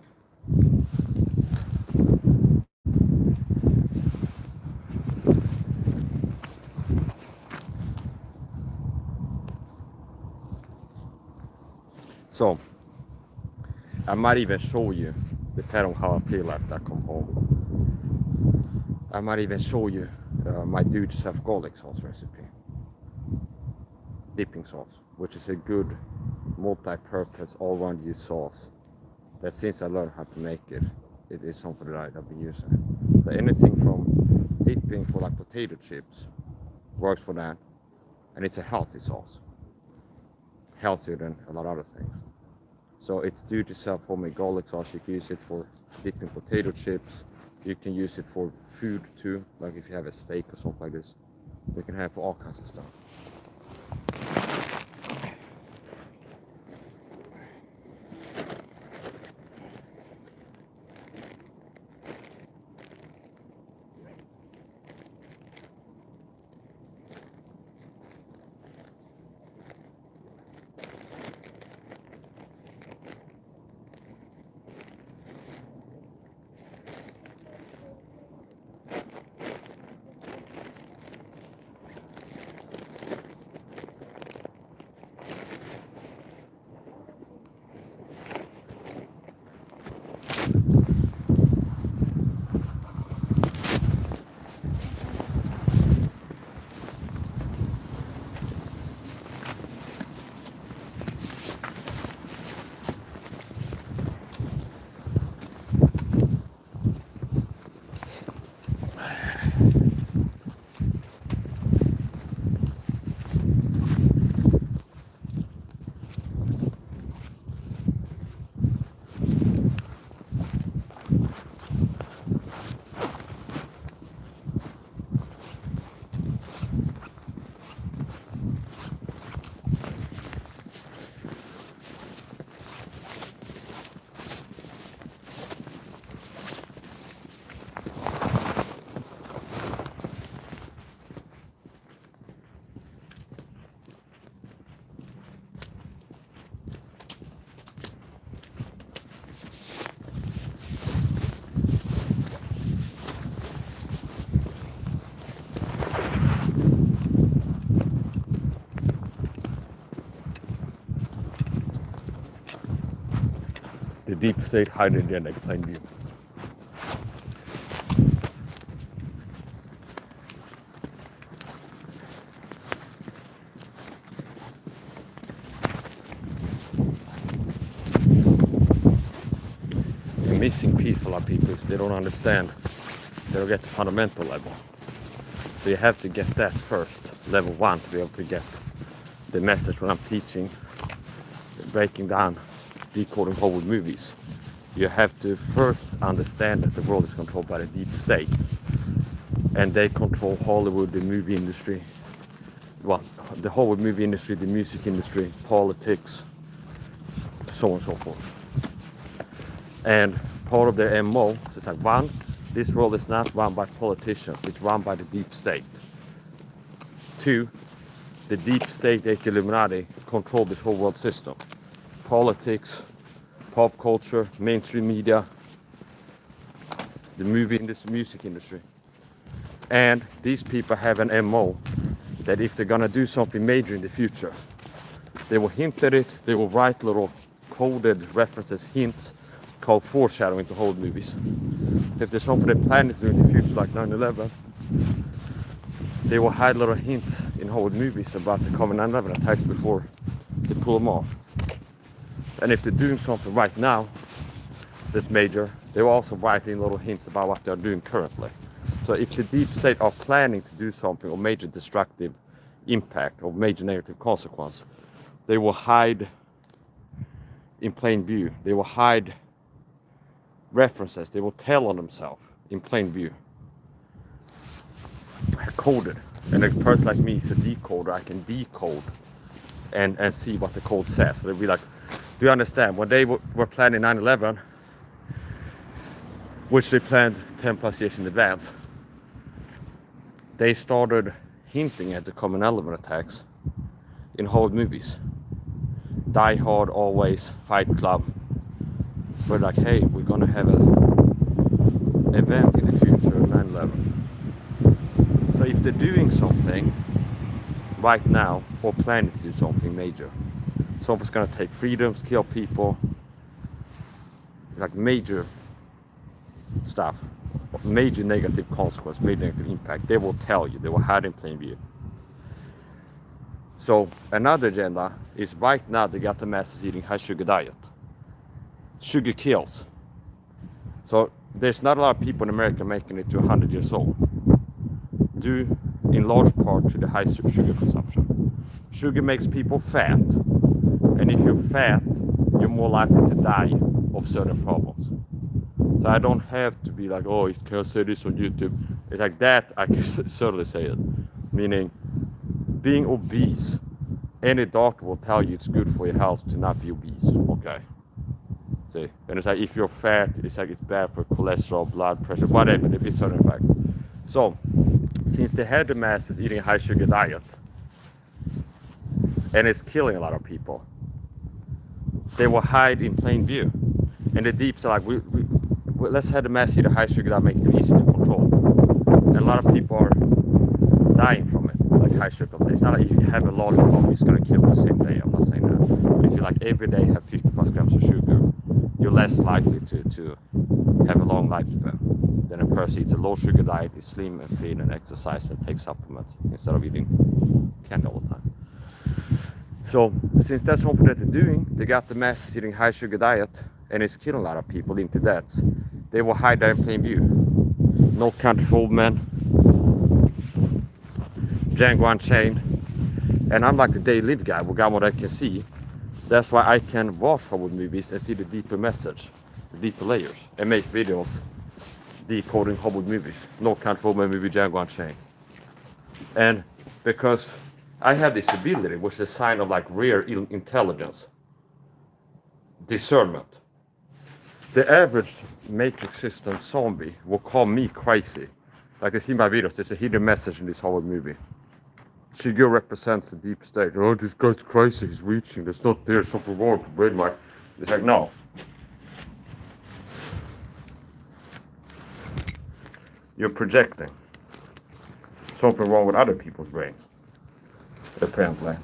So, I might even show you, depending on how I feel after I come home. I might even show you my do-it-yourself garlic sauce recipe. Dipping sauce, which is a good multi-purpose all-round use sauce that since I learned how to make it, it is something that I've been using. But anything from dipping for like potato chips works for that, and it's a healthy sauce, healthier than a lot of other things. So it's do-it-yourself homemade garlic sauce. You can use it for dipping potato chips. You can use it for food too, like if you have a steak or something like this. You can have it for all kinds of stuff. The deep state hydrogen I explained to you. missing piece for a lot of people is they don't understand. They don't get the fundamental level. So you have to get that first, level 1, to be able to get the message when I'm teaching, breaking down, decoding Hollywood movies. You have to first understand that the world is controlled by the deep state. And they control Hollywood, the movie industry, well, the Hollywood movie industry, the music industry, politics, so on and so forth. And part of their MO, so it's like, one, this world is not run by politicians, it's run by the deep state. 2, the deep state, the Illuminati, control this whole world system. Politics, pop culture, mainstream media, the movie industry, music industry. And these people have an MO that if they're gonna do something major in the future, they will hint at it, they will write little coded references, hints, called foreshadowing to Hollywood movies. If there's something they're planning to do in the future, like 9/11, they will hide little hints in Hollywood movies about the coming 9/11 attacks before they pull them off. And if they're doing something right now that's major, they will also write in little hints about what they're doing currently. So if the deep state are planning to do something of major destructive impact or major negative consequence, they will hide in plain view. They will hide references. They will tell on themselves in plain view. Coded. And a person like me is a decoder. I can decode and see what the code says. So they'll be like, do you understand? When they were planning 9/11, which they planned 10 plus years in advance, they started hinting at the coming 9/11 attacks in Hollywood movies. Die Hard, Always, Fight Club. We're like, hey, we're gonna have an event in the future, 9/11. So if they're doing something right now or planning to do something major, something's gonna take freedoms, kill people, like major stuff, major negative consequence, major negative impact, they will tell you, they will hide in plain view. So another agenda is right now they got the masses eating high sugar diet. Sugar kills. So there's not a lot of people in America making it to 100 years old, due in large part to the high sugar consumption. Sugar makes people fat, and if you're fat, you're more likely to die of certain problems. So I don't have to be like, oh, can I say this on YouTube? It's like that, I can certainly say it. Meaning, being obese, any doctor will tell you it's good for your health to not be obese, okay? See, and it's like if you're fat, it's like it's bad for cholesterol, blood pressure, whatever, there be certain facts. So, since they had the masses eating a high sugar diet, and it's killing a lot of people, they will hide in plain view. And the deeps are like, let's have the mass eat a high sugar diet, make it easy to control. And a lot of people are dying from it, like high sugar. It's not like if you have a large problem, it's gonna kill the same day. I'm not saying that. If you like every day have 50 plus grams of sugar, you're less likely to have a long lifespan than a person eats a low sugar diet, is slim and thin and exercise and takes supplements instead of eating candy all the time. So since that's something that they're doing, they got the masses eating high sugar diet and it's killing a lot of people into deaths. They will hide that in plain view. No Country for Old Men, Django Unchained, and I'm like a day live guy, we got what I can see. That's why I can watch Hollywood movies and see the deeper message, the deeper layers, and make videos decoding Hollywood movies. No Country for Old Men movie, Django Unchained. And because I have this ability, which is a sign of like rare intelligence, discernment. The average matrix system zombie will call me crazy. Like I see my videos, there's a hidden message in this Hollywood movie. Shigeru represents the deep state. Oh, this guy's crazy, he's reaching, there's not there, something wrong with the brain mind. It's like, no. You're projecting. Something wrong with other people's brains, apparently.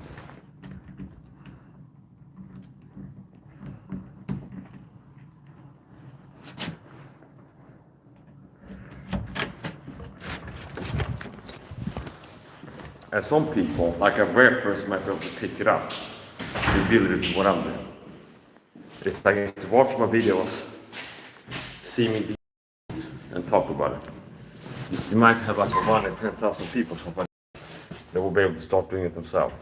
And some people, like a rare person, might be able to pick it up, the ability to do what I'm doing. It's like if you watch my videos see me and talk about it. You might have like 1 in 10,000 people, something that will be able to start doing it themselves.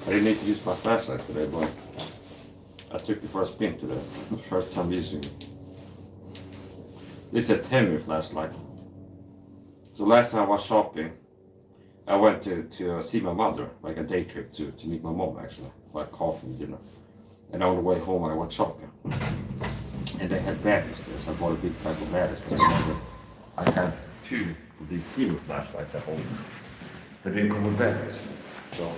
I didn't need to use my flashlight today, but I took the first spin today. First time using it. This is a 10-minute flashlight. So last time I was shopping, I went to see my mother, like a day trip to meet my mom actually, for like coffee and dinner. And on the way home I went shopping. And they had batteries there, so I bought a big pack of batteries. I had 2 of these TV flashlights at home. They didn't come with batteries. So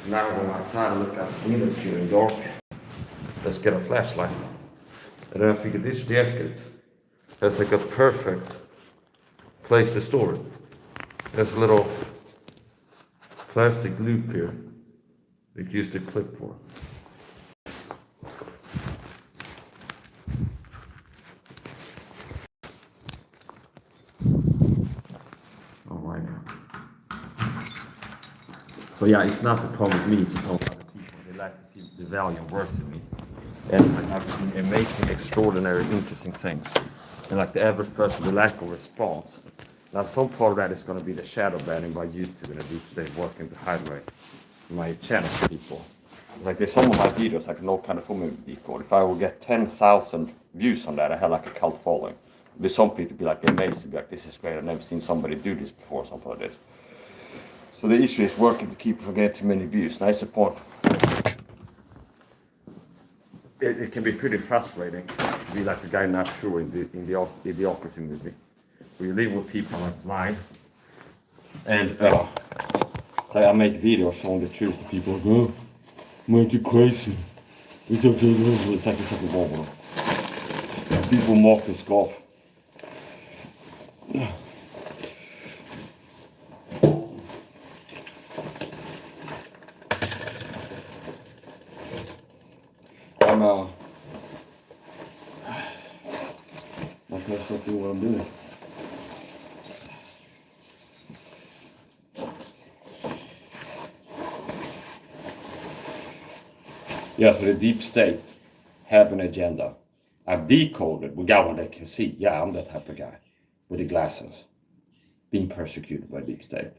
now I'm going outside and look out the windows here in dark. Let's get a flashlight. And then I figured this jacket has like a perfect place to store it. There's a little plastic loop here that you use the clip for. Alright. So yeah, it's not the problem with me, it's the problem with other people. They like to see the value and worth in me. And I've seen amazing, extraordinary, interesting things. And like the average person, the lack of response. Now some part of that is going to be the shadow banning by YouTube and the deep state working to hide my channel to people. Like there's some of my videos, like no kind of movie decode. If I would get 10,000 views on that, I had like a cult following. There's some people be like amazed, be like, this is great, I've never seen somebody do this before, something like this. So the issue is working to keep from getting too many views. Nice support. It can be pretty frustrating to be like the guy not sure in the Idiocracy movie. Where you live with people like mine. And so I make videos showing the truth to people like, oh, man, you're crazy. It's like it's like a wobble. People mock and scoff. That's not what I'm doing. Yeah, so the deep state have an agenda. I've decoded, we got one that can see. Yeah, I'm that type of guy with the glasses, being persecuted by deep state.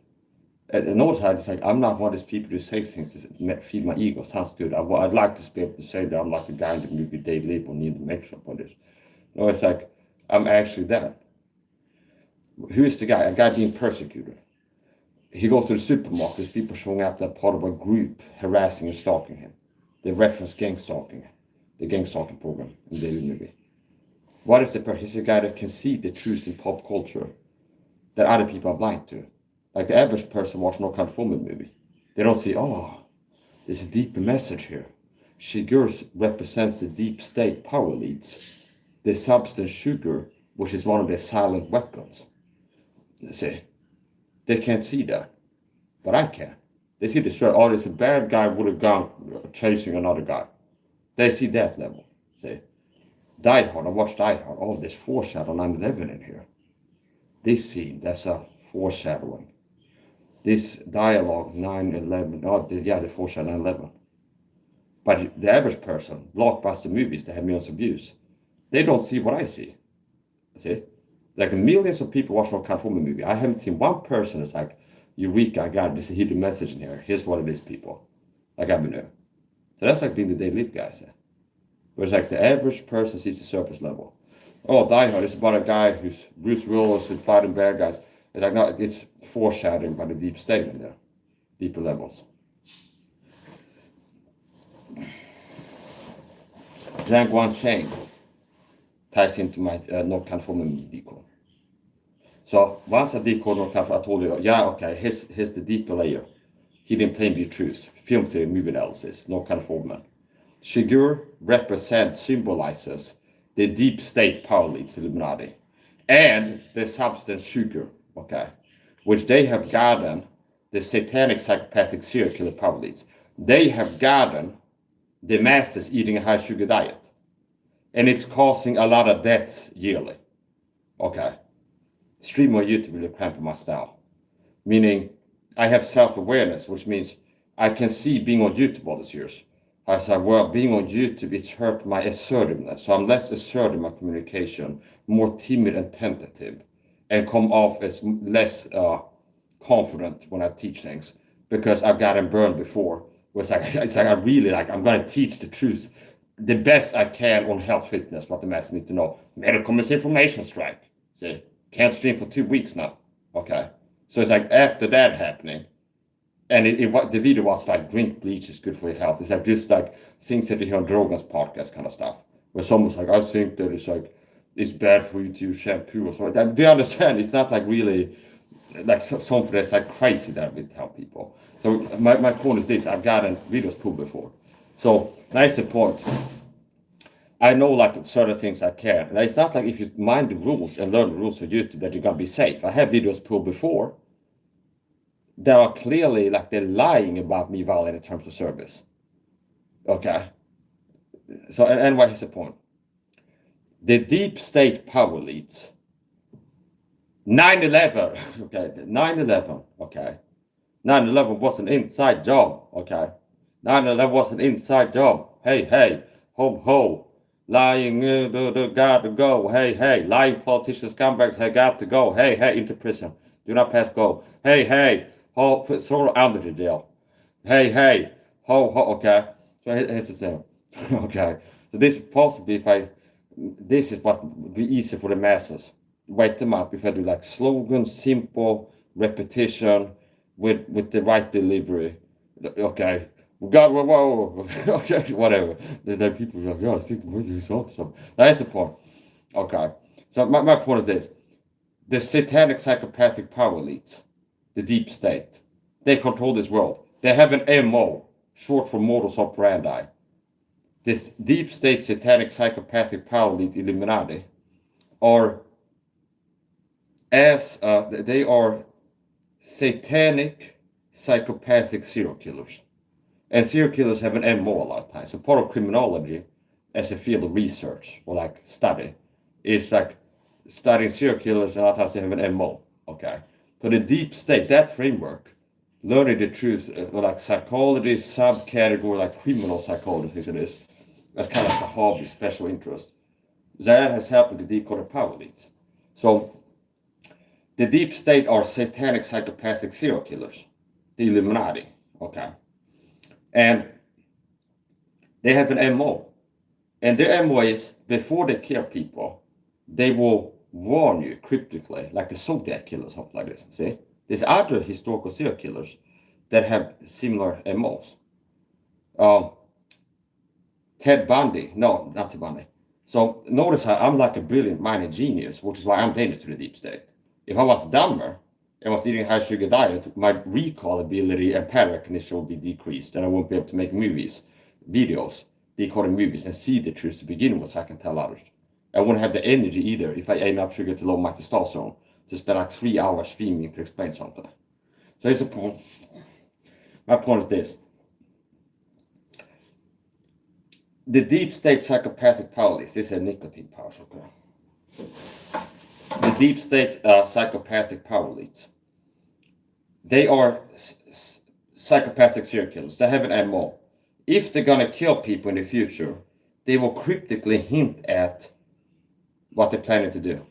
And another side, it's like, I'm not one of these people who say things to feed my ego. Sounds good. I'd like to be able to say that I'm like the guy in the movie They Live or need to make up on this. No, it's like, I'm actually that. Who is the guy? A guy being persecuted. He goes to the supermarket, there's people showing up that part of a group harassing and stalking him. They reference gang stalking, the gang stalking program in the daily movie. What is the person? He's a guy that can see the truth in pop culture that other people are blind to. Like the average person watching no kind of movie. They don't see, oh, there's a deeper message here. Sugar represents the deep state power elites. The substance sugar, which is one of their silent weapons. You see, they can't see that, but I can. They see the straight, oh, there's a bad guy with a gun chasing another guy. They see that level. See, Die Hard, I watched Die Hard. Oh, there's foreshadow 9/11 in here. This scene, that's a foreshadowing. This dialogue, 9/11, oh, the foreshadow 9/11. But the average person, blockbuster movies that have millions of views, they don't see what I see. See? Like millions of people watch no California movie. I haven't seen one person that's like, Eureka, I got it. There's a hidden message in here. Here's what it is, people. Like I know. So that's like being the They Live guy, say. But it's like the average person sees the surface level. Oh, Die Hard, it's about a guy who's Bruce Willis and fighting bad guys. It's like, no, it's foreshadowing by the deep state in there. Deeper levels. Django Unchained ties into my North California decode. So once I decode North California, I told you, yeah, okay, here's the deeper layer. Hidden plain view truth, film theory, movie analysis, North California. Shigur symbolizes the deep state power leads, the Illuminati, and the substance sugar, okay, which they have gotten, the satanic psychopathic serial killer power leads. They have gotten the masses eating a high sugar diet. And it's causing a lot of deaths yearly. Okay. Stream on YouTube really cramping my style. Meaning, I have self-awareness, which means I can see being on YouTube all these years. I said, well, being on YouTube, it's hurt my assertiveness. So I'm less assertive in my communication, more timid and tentative, and come off as less confident when I teach things because I've gotten burned before. Where it's like I really like, I'm going to teach the truth the best I can on health fitness, what the masses need to know. Medical misinformation strike. See, can't stream for 2 weeks now. Okay. So it's like after that happening, and the video was like, drink bleach is good for your health. It's like just like things that you hear on Rogan's podcast kind of stuff. Where someone's like, I think that it's bad for you to use shampoo or something. Do you understand? It's not like really like something that's like crazy that we tell people. So my point is this: I've gotten videos pulled before. So that's the point. I know like certain things I can. And it's not like if you mind the rules and learn the rules of YouTube that you're gonna be safe. I have videos pulled before that are clearly like they're lying about me violating terms of service. Okay. So and what is the point? The deep state power elites. 9/11. Okay. 9/11. Okay. 9/11 was an inside job. Okay. 9/11 was an inside job. Hey, ho, lying, got to go. Hey, lying politicians, scumbags, got to go. Hey, into prison. Do not pass go. Hey, ho, throw under the jail. Hey, ho, okay. So here's the thing. Okay. So this is possibly this is what would be easy for the masses. Wake them up if I do like slogan, simple repetition with the right delivery. Okay. God, whoa, okay, whatever. Then people are like, yeah, I think the movie is awesome. That's the point. Okay. So my point is this. The satanic psychopathic power elites, the deep state, they control this world. They have an MO, short for modus operandi. This deep state satanic psychopathic power elite Illuminati are they are satanic psychopathic serial killers. And serial killers have an MO a lot of times. So part of criminology as a field of research or like study is like studying serial killers, and a lot of times they have an MO. Okay. So the deep state, that framework, learning the truth, like psychology, subcategory, like criminal psychology, as it is, that's kind of like a hobby, special interest. That has helped with the decode power elites. So the deep state are satanic psychopathic serial killers, the Illuminati. Okay. And they have an MO. And their MO is, before they kill people, they will warn you cryptically, like the Zodiac killer, something like this. See? There's other historical serial killers that have similar MOs. Ted Bundy. No, not Ted Bundy. So notice how I'm like a brilliant minded genius, which is why I'm dangerous to the deep state. If I was dumber, and was eating a high sugar diet, my recall ability and pattern recognition would be decreased, and I won't be able to make videos, decoding movies, and see the truth to begin with so I can tell others. I wouldn't have the energy either if I ate enough sugar to low my testosterone to spend like 3 hours streaming to explain something. So here's the point. My point is this. The deep state psychopathic power elites, this is a nicotine pouch, okay? The deep state psychopathic power elites. They are psychopathic serial killers. They have an MO. If they're gonna kill people in the future, they will cryptically hint at what they're planning to do.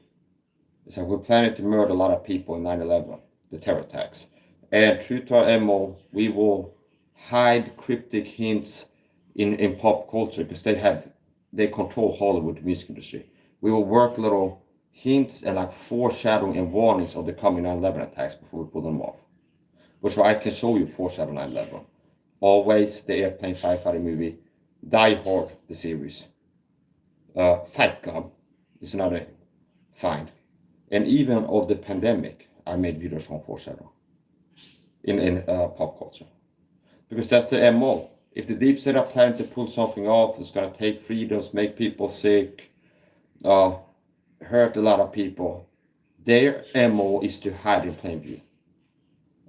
It's like, we're planning to murder a lot of people in 9/11, the terror attacks. And true to our MO, we will hide cryptic hints in pop culture because they control Hollywood music industry. We will work little hints and like foreshadowing and warnings of the coming 9/11 attacks before we pull them off. Which I can show you foreshadow 9/11. Always, the airplane firefighting movie. Die Hard, the series. Fight Club is another find. And even of the pandemic, I made videos on foreshadow in pop culture. Because that's the MO. If the deep state are planning to pull something off, it's going to take freedoms, make people sick, hurt a lot of people. Their MO is to hide in plain view.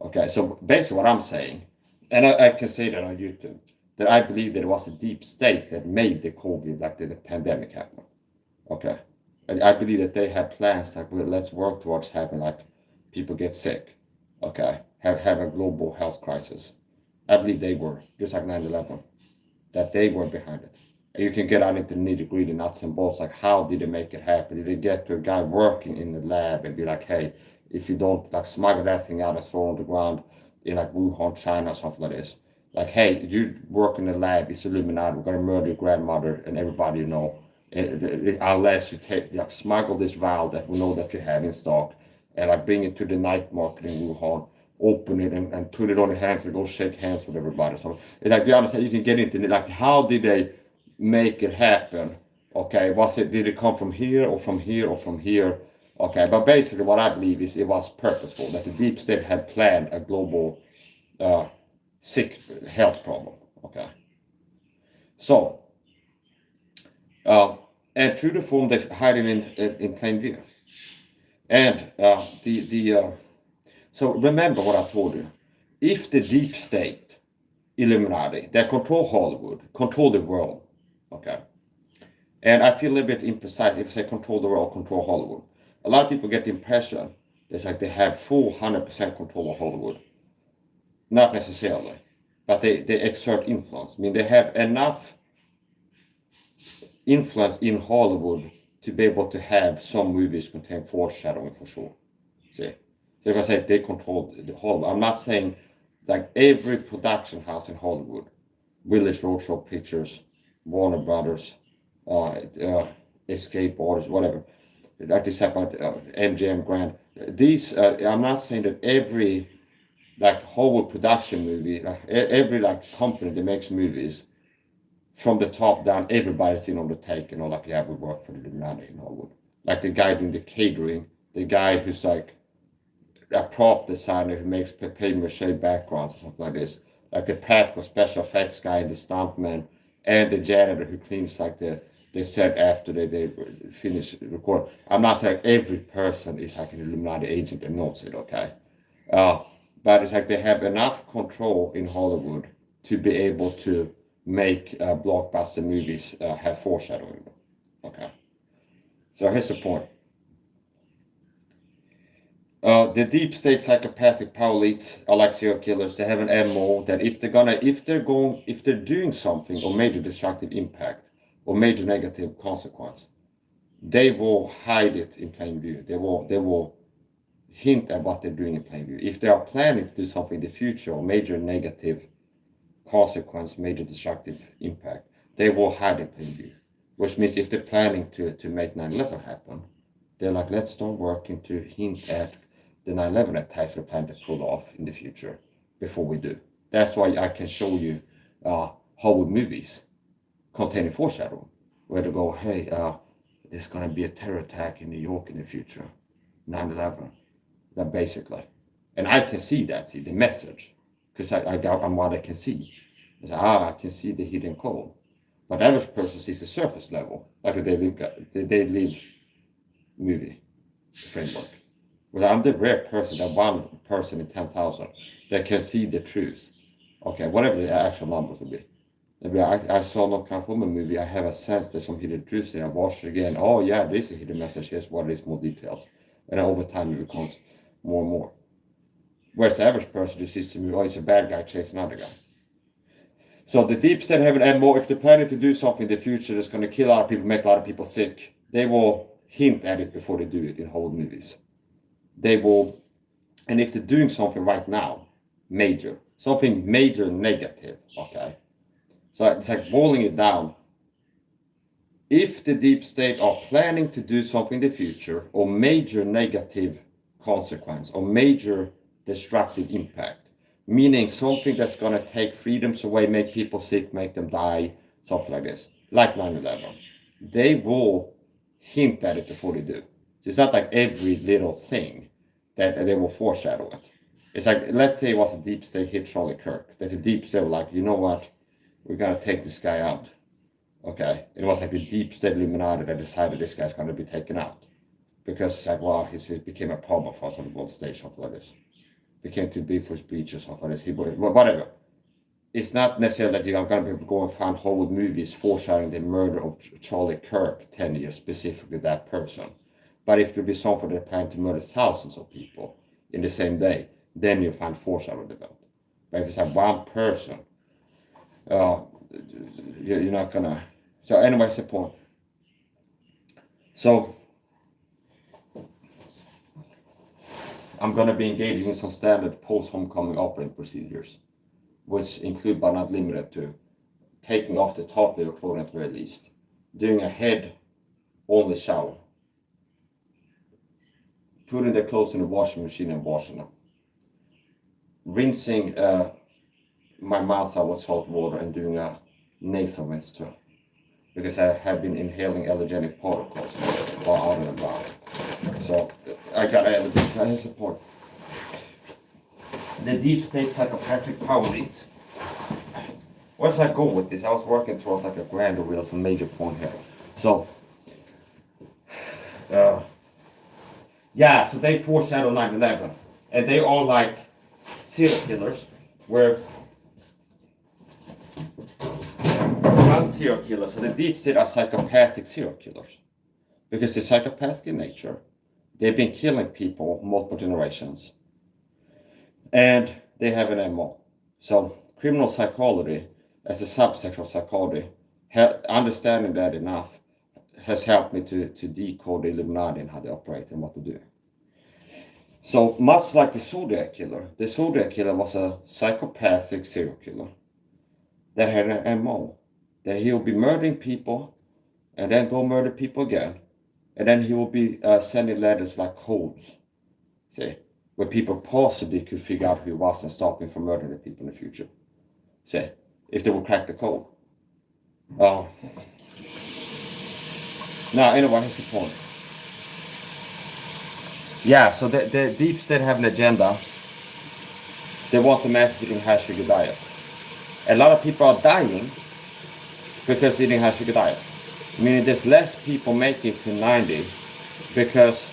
Okay, so basically what I'm saying, and I can say that on YouTube, that I believe that it was a deep state that made the COVID, like the pandemic happen. Okay, and I believe that they had plans like, well, let's work towards having like people get sick. okay, have a global health crisis. I believe they were, just like 9/11, that they were behind it. And you can get out into nitty-gritty nuts and bolts, like how did they make it happen? Did they get to a guy working in the lab and be like, hey, if you don't like smuggle that thing out and throw it on the ground in like Wuhan, China, or something like this, like, hey, you work in the lab, it's Illuminati, we're gonna murder your grandmother and everybody you know, unless you take like smuggle this vial that we know that you have in stock and like bring it to the night market in Wuhan, open it and put it on your hands and go shake hands with everybody. So it's like, you understand, you can get into it, like how did they make it happen? Okay, did it come from here or from here or from here? Okay, but basically what I believe is it was purposeful, that the deep state had planned a global sick health problem. Okay, so and through the form they hide it in plain view. And so remember what I told you. If the deep state, Illuminati, that control Hollywood, control the world, okay? And I feel a little bit imprecise if I say control the world, control Hollywood. A lot of people get the impression that like they have full 100% control of Hollywood. Not necessarily, but they exert influence. I mean, they have enough influence in Hollywood to be able to have some movies contain foreshadowing for sure. See? So if I say they control the Hollywood, I'm not saying like every production house in Hollywood, Willis Roadshow Pictures, Warner Brothers, Escape Artists, whatever, like they said about MGM Grand. These, I'm not saying that every like Hollywood production movie, like every like company that makes movies, from the top down, everybody's in on the take, you know, like, yeah, we work for the Illuminati in Hollywood. Like the guy doing the catering, the guy who's like a prop designer who makes papier-mâché backgrounds or something like this. Like the practical special effects guy and the stuntman and the janitor who cleans like they said after they finish recording. I'm not saying every person is like an Illuminati agent and knows it, okay? But it's like they have enough control in Hollywood to be able to make blockbuster movies have foreshadowing. Okay. So here's the point. The deep state psychopathic power elites are like serial killers. They have an MO that if they're doing something or major destructive impact or major negative consequence, they will hide it in plain view. They will hint at what they're doing in plain view. If they are planning to do something in the future or major negative consequence, major destructive impact, they will hide in plain view. Which means if they're planning to make 9/11 happen, they're like, let's start working to hint at the 9/11 attacks we're planning to pull off in the future before we do. That's why I can show you Hollywood movies containing foreshadowing, where they go, hey, there's going to be a terror attack in New York in the future, 9/11, that basically. And I can see the message, because I'm what I can see. I can see the hidden code. But the average person sees the surface level, like the They Live movie framework. Well, I'm the rare person, that one person in 10,000 that can see the truth. Okay, whatever the actual numbers will be. Maybe I saw no kind of woman movie. I have a sense there's some hidden truth there. I watch it again. Oh yeah, there's a hidden message. Here's what it is, more details. And then over time it becomes more and more. Whereas the average person just sees the movie, oh, it's a bad guy chasing another guy. So the deep state have an MO. If they're planning to do something in the future that's going to kill a lot of people, make a lot of people sick, they will hint at it before they do it in Hollywood movies. They will, and if they're doing something right now, something major negative, okay? So it's like boiling it down. If the deep state are planning to do something in the future or major negative consequence or major destructive impact, meaning something that's going to take freedoms away, make people sick, make them die, something like this, like 9/11, they will hint at it before they do. It's not like every little thing that they will foreshadow it. It's like, let's say it was a deep state hit Charlie Kirk, that the deep state were like, you know what, we're going to take this guy out. Okay, it was like the deep state Illuminati that decided this guy's going to be taken out. Because it's like, well, he became a problem for us on the world stage, something like this. Became too big for speech or something like this. Whatever. It's not necessarily that you're going to be go and find Hollywood movies foreshadowing the murder of Charlie Kirk 10 years, specifically that person. But if there be something that plan to murder thousands of people in the same day, then you find foreshadow developed. But if it's like one person, you're not gonna. So anyway, that's the point. So I'm gonna be engaging in some standard post-homecoming operating procedures, which include but not limited to taking off the top of your clothing at the very least, doing a head-only shower, putting the clothes in the washing machine and washing them, rinsing my mouth out with salt water and doing a nasal rinse too, because I have been inhaling allergenic particles while out and about. So I got allergies. I have support. The deep state psychopathic power leads. Where should I go with this? I was working towards like a grander wheel, some major point here. So, yeah, so they foreshadow 9/11, and they all like serial killers, where one serial killer, so the deep state are psychopathic serial killers, because they're psychopathic in nature. They've been killing people multiple generations, and they have an MO. So criminal psychology, as a subsection of psychology, understanding that enough has helped me to decode the Illuminati and how they operate and what to do. So much like the Zodiac Killer was a psychopathic serial killer that had an MO, that he will be murdering people and then go murder people again, and then he will be sending letters like codes, see, where people possibly could figure out who he was and stop him from murdering people in the future, see, if they would crack the code. Now, anyway, here's the point. Yeah, so the deep state have an agenda. They want the mass eating high sugar diet. A lot of people are dying because eating high sugar diet. Meaning there's less people making it to 90 because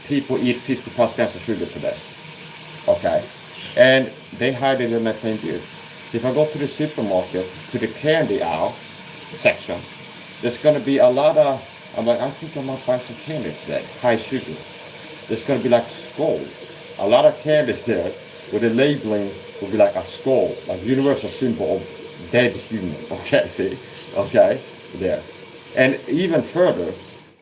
people eat 50 plus grams of sugar per day. Okay? And they hide it in my plain view. If I go to the supermarket, to the candy aisle section, there's going to be a lot of, I'm like, I think I might buy some candy today, high sugar. There's going to be like skulls. A lot of candies there where the labeling will be like a skull, like universal symbol of dead human. Okay, see? Okay, there. And even further,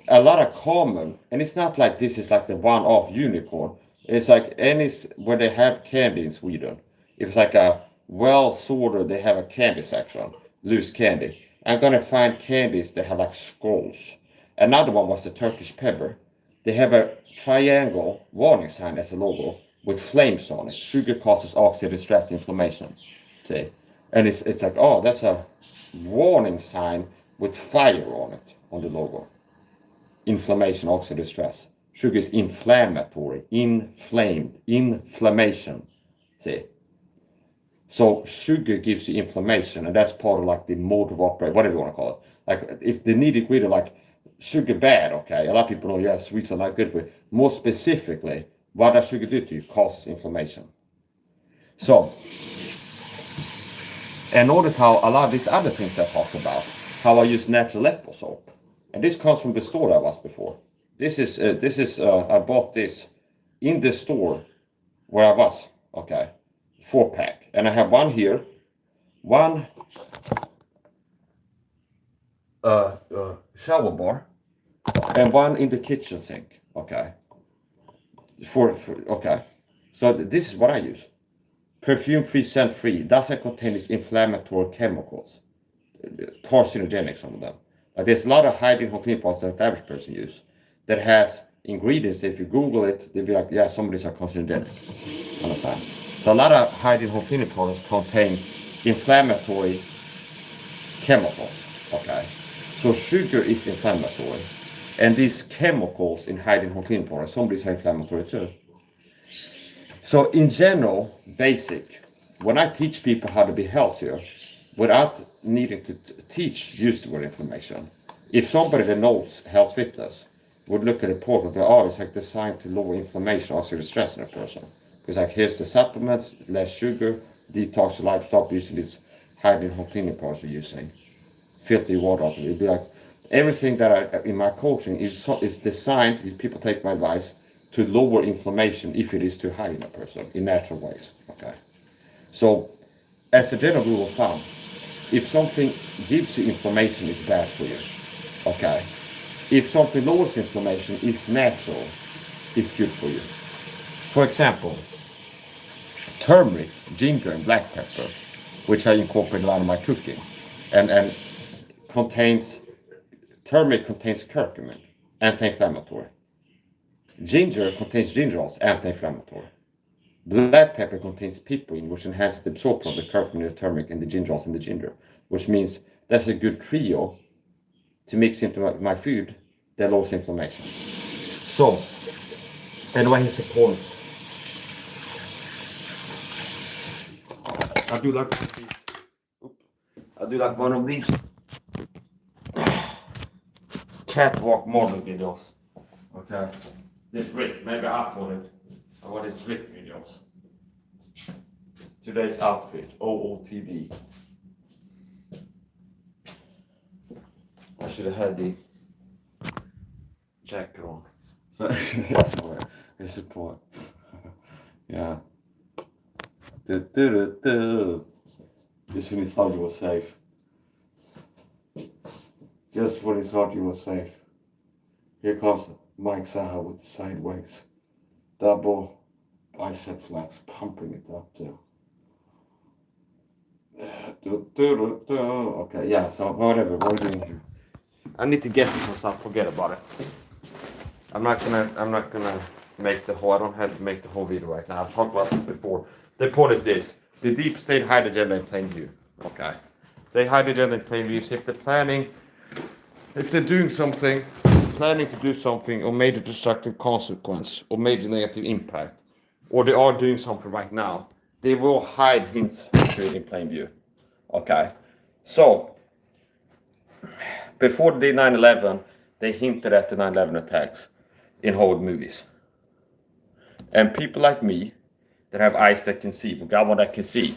a lot of common, and it's not like this is like the one-off unicorn. It's like any, where they have candy in Sweden. If it's like a well-sorted, they have a candy section, loose candy. I'm going to find candies that have like skulls. Another one was the Turkish pepper. They have a triangle warning sign as a logo with flames on it. Sugar causes oxidative stress inflammation. See? And it's like, oh, that's a warning sign with fire on it, on the logo. Inflammation, oxidative stress. Sugar is inflammatory, inflamed, inflammation. See? So sugar gives you inflammation, and that's part of like the mode of operation, whatever you want to call it. Like if the nitty-gritty, like sugar bad, okay, a lot of people know, yeah, sweets are not good for you. More specifically, what does sugar do to you? Causes inflammation. So, and notice how a lot of these other things I talked about, how I use natural apple soap. And this comes from the store I was before. This is I bought this in the store where I was, okay, 4-pack. And I have one here, one shower bar, and one in the kitchen sink, okay. Okay, so this is what I use. Perfume-free, scent-free, doesn't contain these inflammatory chemicals, carcinogenic, some of them. Like there's a lot of hygiene home cleaning products that the average person use that has ingredients. If you Google it, they'll be like, yeah, some of these are carcinogenic. Understand? So a lot of hygiene home cleaning products contain inflammatory chemicals. Okay, so sugar is inflammatory, and these chemicals in hygiene home cleaning products, some of these are inflammatory too. So in general, basic, when I teach people how to be healthier, without needing to use the word inflammation, if somebody that knows health fitness would look at a report and be, oh, it's like designed to lower inflammation or serious stress in a person. Because like, here's the supplements, less sugar, detox your life, stop using these hygiene home cleaning products you're using, filter your water out of it. It'd be like, everything that I, in my coaching is designed, if people take my advice, to lower inflammation if it is too high in a person in natural ways. Okay. So, as a general rule of thumb, if something gives you inflammation, it's bad for you. Okay. If something lowers inflammation, is natural, it's good for you. For example, turmeric, ginger, and black pepper, which I incorporate a lot of my cooking, and contains turmeric contains curcumin, anti-inflammatory. Ginger contains gingerols, anti-inflammatory. Black pepper contains piperine, which enhances the absorption of the curcumin, the turmeric, and the gingerols in the ginger, which means that's a good trio to mix into my food that lowers inflammation. So, anyway, here's the point. I do like one of these catwalk model videos. Okay, the trick, maybe I upload it. What is trick videos? Today's outfit, OOTD. I should have had the jacket on. So it's a point. Yeah. Just when he thought you were safe. Just when he thought you were safe. Here comes Mike SAHA with the sideways. Double bicep flex, pumping it up too. Okay, yeah, so whatever, what are we doing here? I need to get some stuff, forget about it. I'm not gonna make the whole, I don't have to make the whole video right now. I've talked about this before. The point is this, the deep state hide agenda in plain view. Okay. They hide agenda in plain view. So if they're doing something, planning to do something or major destructive consequence or major negative impact, or they are doing something right now, they will hide hints to it in plain view. Okay. So before the 9/11, they hinted at the 9/11 attacks in Hollywood movies. And people like me that have eyes that can see, but got one that can see,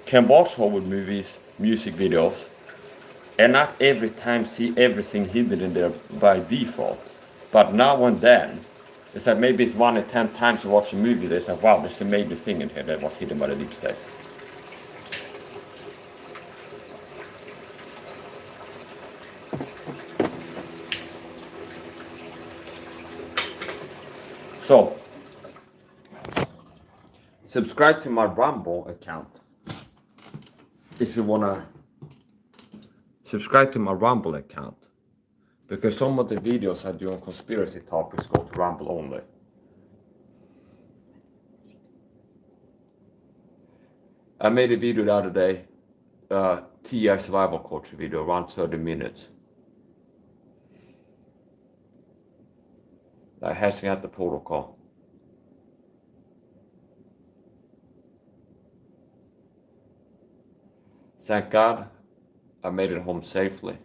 can watch Hollywood movies, music videos, and not every time see everything hidden in there by default. But now and then, it's like maybe it's 1 in 10 times you watch a movie, there's like, wow, there's a major thing in here that was hidden by the deep state. So, subscribe to my Rumble account if you wanna subscribe to my Rumble account, because some of the videos I do on conspiracy topics go to Rumble only. I made a video the other day, TI survival culture video, around 30 minutes. Like hashing out the protocol. Thank God I made it home safely.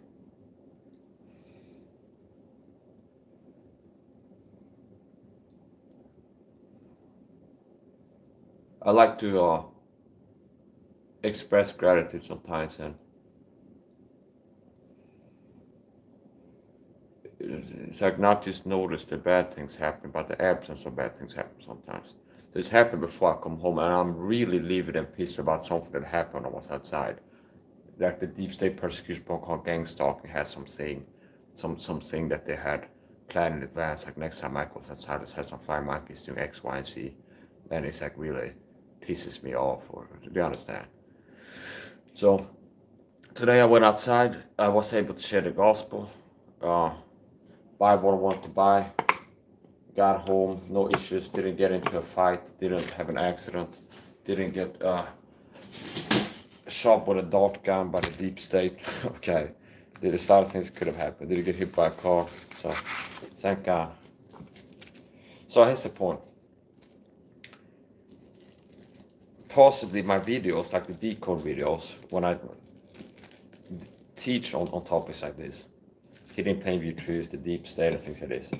I like to express gratitude sometimes, and it's like not just notice the bad things happen, but the absence of bad things happen sometimes. This happened before I come home, and I'm really livid and pissed about something that happened when I was outside. Like the deep state persecution protocol gang stalking had something that they had planned in advance. Like next time I go outside, let's have some fly monkeys doing X, Y, and Z, and it's like really pisses me off. Or do you understand? So today I went outside. I was able to share the gospel. Buy what I wanted to buy, got home, no issues, didn't get into a fight, didn't have an accident, didn't get shot with a dart gun by the deep state. Okay, there's a lot of things that could have happened. Didn't get hit by a car, so thank God. So here's the point. Possibly my videos, like the decode videos, when I teach on topics like this, hidden plain view truth, the deep state, and things like this.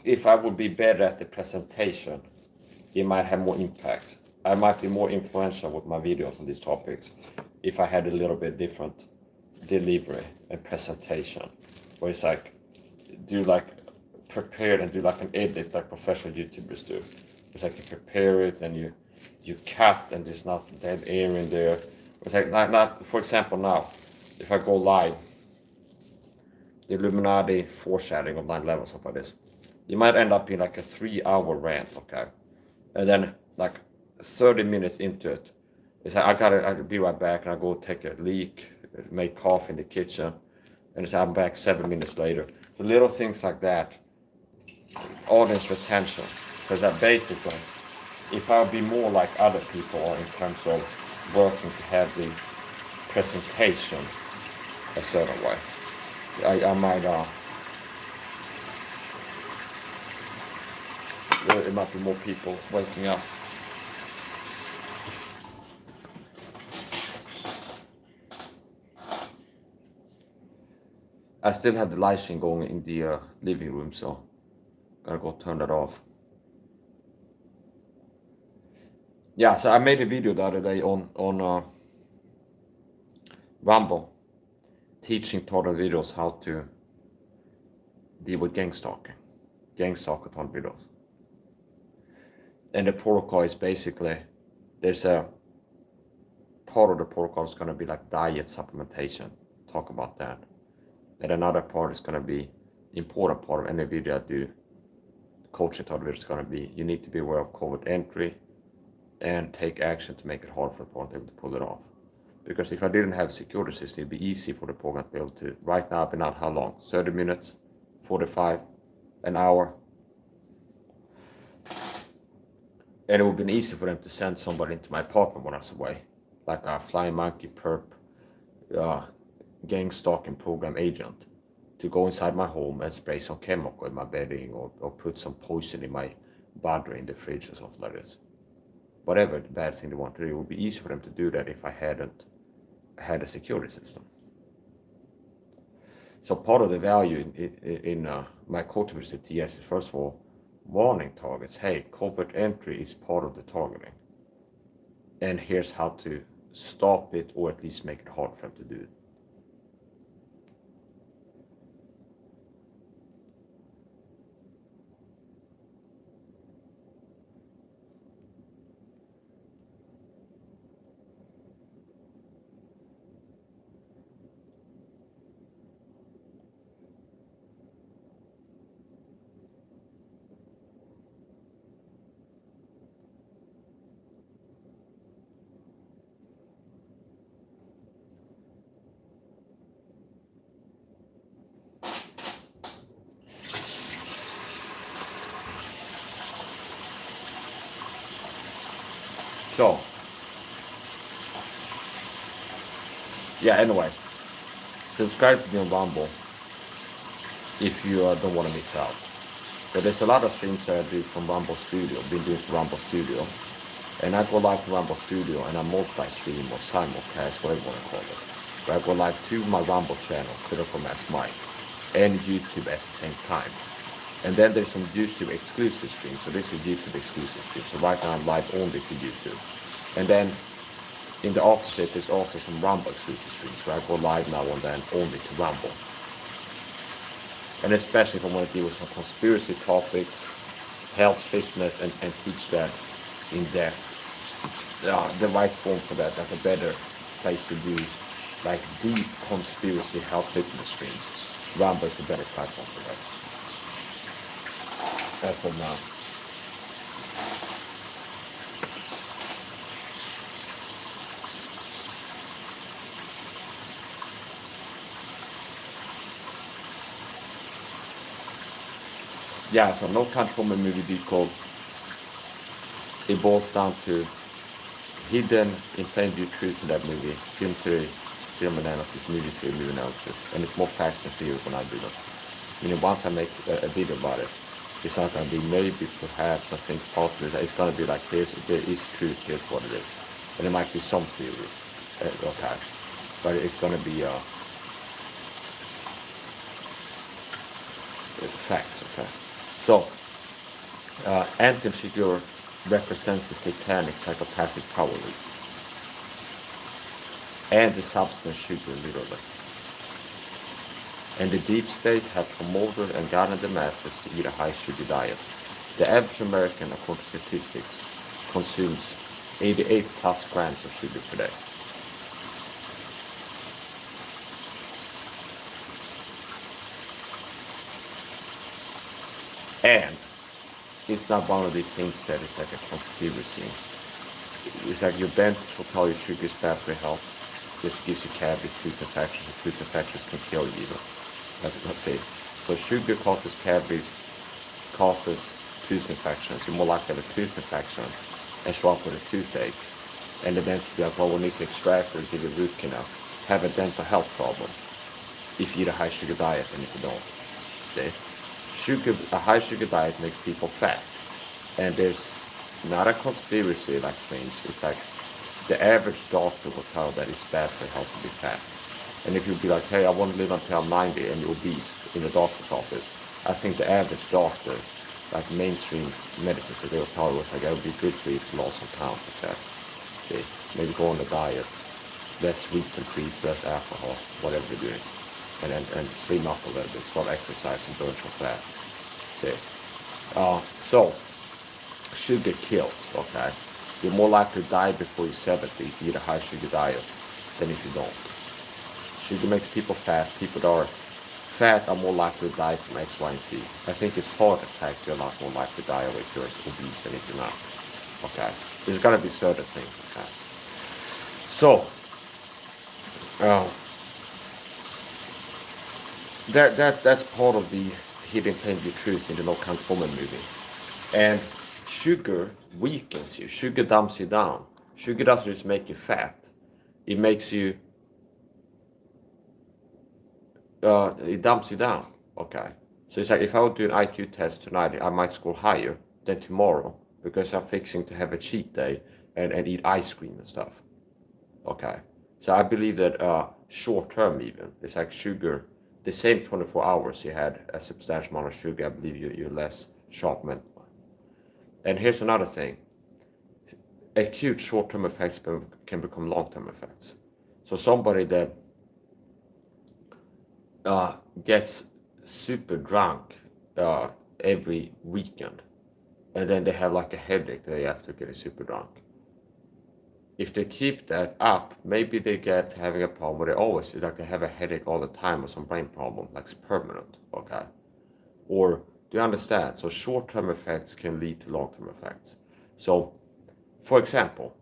If I would be better at the presentation, it might have more impact. I might be more influential with my videos on these topics if I had a little bit different delivery and presentation. Where it's like, do like prepare it and do like an edit like professional YouTubers do. It's like you prepare it and you cut and there's not dead air in there. It's like not for example now, if I go live, the Illuminati foreshadowing of 9/11, stuff like this, you might end up in like a 3-hour rant, okay? And then like 30 minutes into it, it's like I gotta be right back and I go take a leak, make coffee in the kitchen, and it's I'm back 7 minutes later. So little things like that, audience retention, because that basically, if I would be more like other people in terms of working to have the presentation a certain way, I might there might be more people waking up. I still have the light stream going in the living room, so gotta go turn that off. Yeah, so I made a video the other day on Rumble, teaching total videos how to deal with gang stalking ton videos. And the protocol is basically, there's a part of the protocol is going to be like diet supplementation, talk about that. And another part is going to be, important part of any video I do, coaching total video is going to be, you need to be aware of covert entry and take action to make it hard for the program to pull it off. Because if I didn't have a security system, it'd be easy for the program to be able to, right now I've been out how long? 30 minutes, 45, an hour. And it would have been easy for them to send somebody into my apartment when I was away. Like a flying monkey perp, gang stalking program agent, to go inside my home and spray some chemical in my bedding or put some poison in my battery in the fridge or something like this. Whatever the bad thing they want to do, it would be easy for them to do that if I hadn't had a security system. So part of the value in my coaching visit to TS is, first of all, warning targets. Hey, covert entry is part of the targeting. And here's how to stop it or at least make it hard for them to do it. So, yeah, anyway, subscribe to me on Rumble if you don't want to miss out. So there's a lot of streams that I do from Rumble Studio, been doing from Rumble Studio. And I go live to Rumble Studio and I multi-stream or simulcast, whatever you want to call it. Where I go live to my Rumble channel, Critical Mass Mike, and YouTube at the same time. And then there's some YouTube exclusive streams. So this is YouTube exclusive stream. So right now I'm live only to YouTube. And then in the opposite, there's also some Rumble exclusive streams where I go live now and then only to Rumble. And especially if I want to deal with some conspiracy topics, health, fitness, and teach that in depth. The right form for that, that's a better place to do like deep conspiracy health fitness streams. Rumble is a better platform for that. That's for now. Yeah, so No Country for Me movie be called. It boils down to hidden in plain view truth in that movie. Film theory, film analysis, movie analysis, and it's more facts than theory when I do them. Meaning once I make a video about it, it's not going to be maybe, perhaps, I think possibly. It's going to be like this, there is truth, here's what it is. And it might be some theory, okay. But it's going to be facts, okay. So, anthem figure represents the satanic psychopathic power leads. And the substance sugar, literally. And the deep state have promoted and guided the masses to eat a high sugar diet. The average American, according to statistics, consumes 88 plus grams of sugar per day. And it's not one of these things that is like a conspiracy. It's like your dentist will tell you sugar is bad for your health. This gives you cavities, tooth infections, and tooth infections can kill you even. Let's say. So sugar causes cavities, causes tooth infections. You're more likely to have a tooth infection and show up with a toothache. And the dentist will be like, well, we need to extract or give you a root canal. Have a dental health problem if you eat a high sugar diet and if you don't. See? A high sugar diet makes people fat. And there's not a conspiracy like things. It's like the average doctor will tell that it's bad for health to be fat. And if you'd be like, hey, I want to live until I'm 90 and you're obese in the doctor's office, I think the average doctor, like mainstream medicine, so they will tell you, like, it would be good for you to lose some pounds, okay? See, maybe go on a diet, less sweets and treats, less alcohol, whatever you're doing. And slim up a little bit, start exercising, burn some fat. See? So, sugar kills, okay? You're more likely to die before you're 70 if you eat a high sugar diet than if you don't. Sugar makes people fat. People that are fat are more likely to die from X, Y, and Z. I think it's heart attacks you're a lot more likely to die of if you're obese than if you're not. Okay? There's gotta be certain things, okay? So, that's part of the hidden pain of the truth in the No Country for Men movie. And sugar weakens you. Sugar dumps you down. Sugar doesn't just make you fat. It makes you, it dumps you down. Okay. So it's like if I would do an IQ test tonight, I might score higher than tomorrow because I'm fixing to have a cheat day and eat ice cream and stuff. Okay. So I believe that short term even, it's like sugar, the same 24 hours you had a substantial amount of sugar, I believe you're less sharp mentally. And here's another thing. Acute short-term effects can become long-term effects. So somebody that gets super drunk every weekend, and then they have like a headache the day after getting super drunk. If they keep that up, maybe they get having a problem where they always, like they have a headache all the time or some brain problem, like it's permanent, okay? Or, do you understand? So short-term effects can lead to long-term effects. So, for example,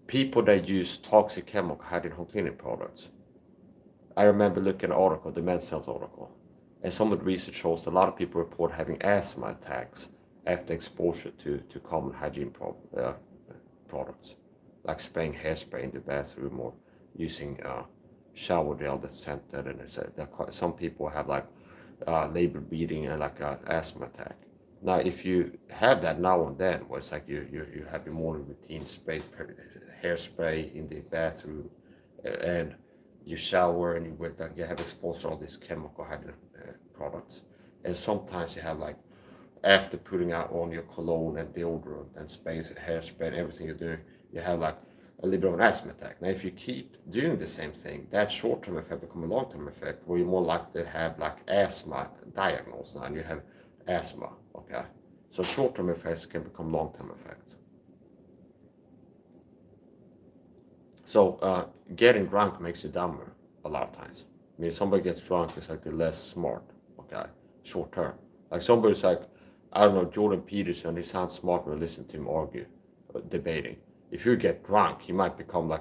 people that use toxic chemical hide in home cleaning products. I remember looking at an article, the Men's Health article, and some of the research shows that a lot of people report having asthma attacks after exposure to common hygiene products, like spraying hairspray in the bathroom or using shower gel that's scented. And some people have like labor bleeding and like an asthma attack. Now, if you have that now and then, where it's like you have your morning routine, spray hairspray in the bathroom, and you shower and you have exposed to all these chemical hygiene products, and sometimes you have like after putting out on your cologne and deodorant and hairspray and everything you're doing, you have like a little bit of an asthma attack. Now, if you keep doing the same thing, that short-term effect becomes a long-term effect where you're more likely to have like asthma diagnosed now and you have asthma, okay? So short-term effects can become long-term effects. So getting drunk makes you dumber a lot of times. I mean, if somebody gets drunk, it's like they're less smart, okay? Short-term. Like somebody's like, I don't know, Jordan Peterson, he sounds smart when you listen to him argue, debating. If you get drunk, he might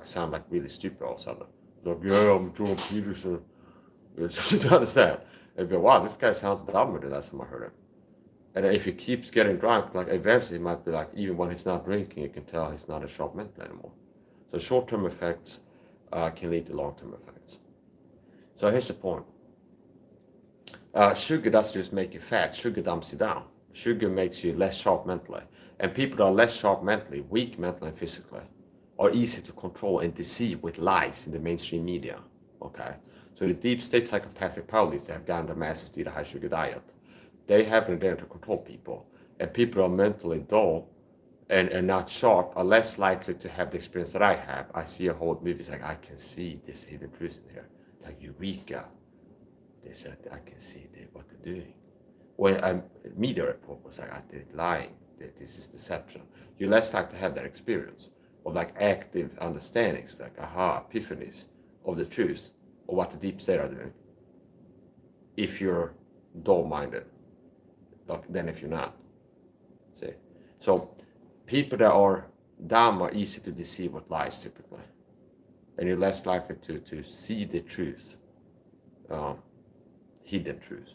sound like really stupid all of a sudden. Like, yeah, I'm Jordan Peterson. You understand? And go, wow, this guy sounds dumber than last time I heard him. And then if he keeps getting drunk, like eventually he might be like, even when he's not drinking, you can tell he's not a sharp mental anymore. So short-term effects can lead to long-term effects. So here's the point. Sugar doesn't just make you fat, sugar dumps you down. Sugar makes you less sharp mentally. And people that are less sharp mentally, weak mentally and physically, are easy to control and deceive with lies in the mainstream media. Okay? So the deep state psychopathic power elites that have gotten the masses to eat a high sugar diet, they have it there to control people. And people that are mentally dull and not sharp are less likely to have the experience that I have. I see a whole movie, it's like, I can see this hidden truth in here. Like Eureka. they said, I can see what they're doing. When a media report was like, they're lying, this is deception. You're less likely to have that experience of like active understandings, like aha, epiphanies of the truth of what the deep state are doing. If you're dull-minded, than if you're not. See, so people that are dumb are easy to deceive with lies typically, and you're less likely to see the truth, hidden truth.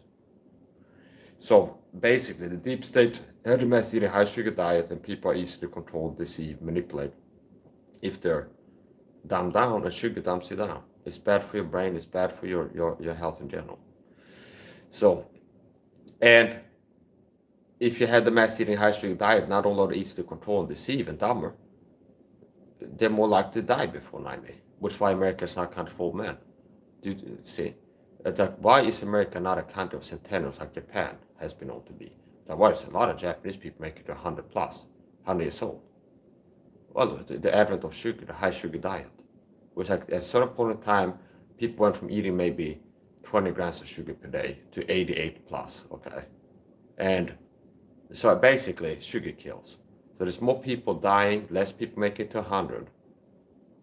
So basically, the deep state had a mass eating high sugar diet, and people are easy to control, deceive, manipulate if they're dumbed down, and sugar dumps you down. It's bad for your brain, it's bad for your health in general. So, and if you had the mass eating high sugar diet, not only are they easy to control and deceive and dumber, they're more likely to die before 90, which is why America is not a country full of men. Do you see? Like, why is America not a country of centennials like Japan has been known to be? Like, why is a lot of Japanese people make it to 100 plus, 100 years old? Well, the advent of sugar, the high sugar diet, which like at a certain point in time, people went from eating maybe 20 grams of sugar per day to 88 plus, okay? And so basically, sugar kills. So there's more people dying, less people make it to 100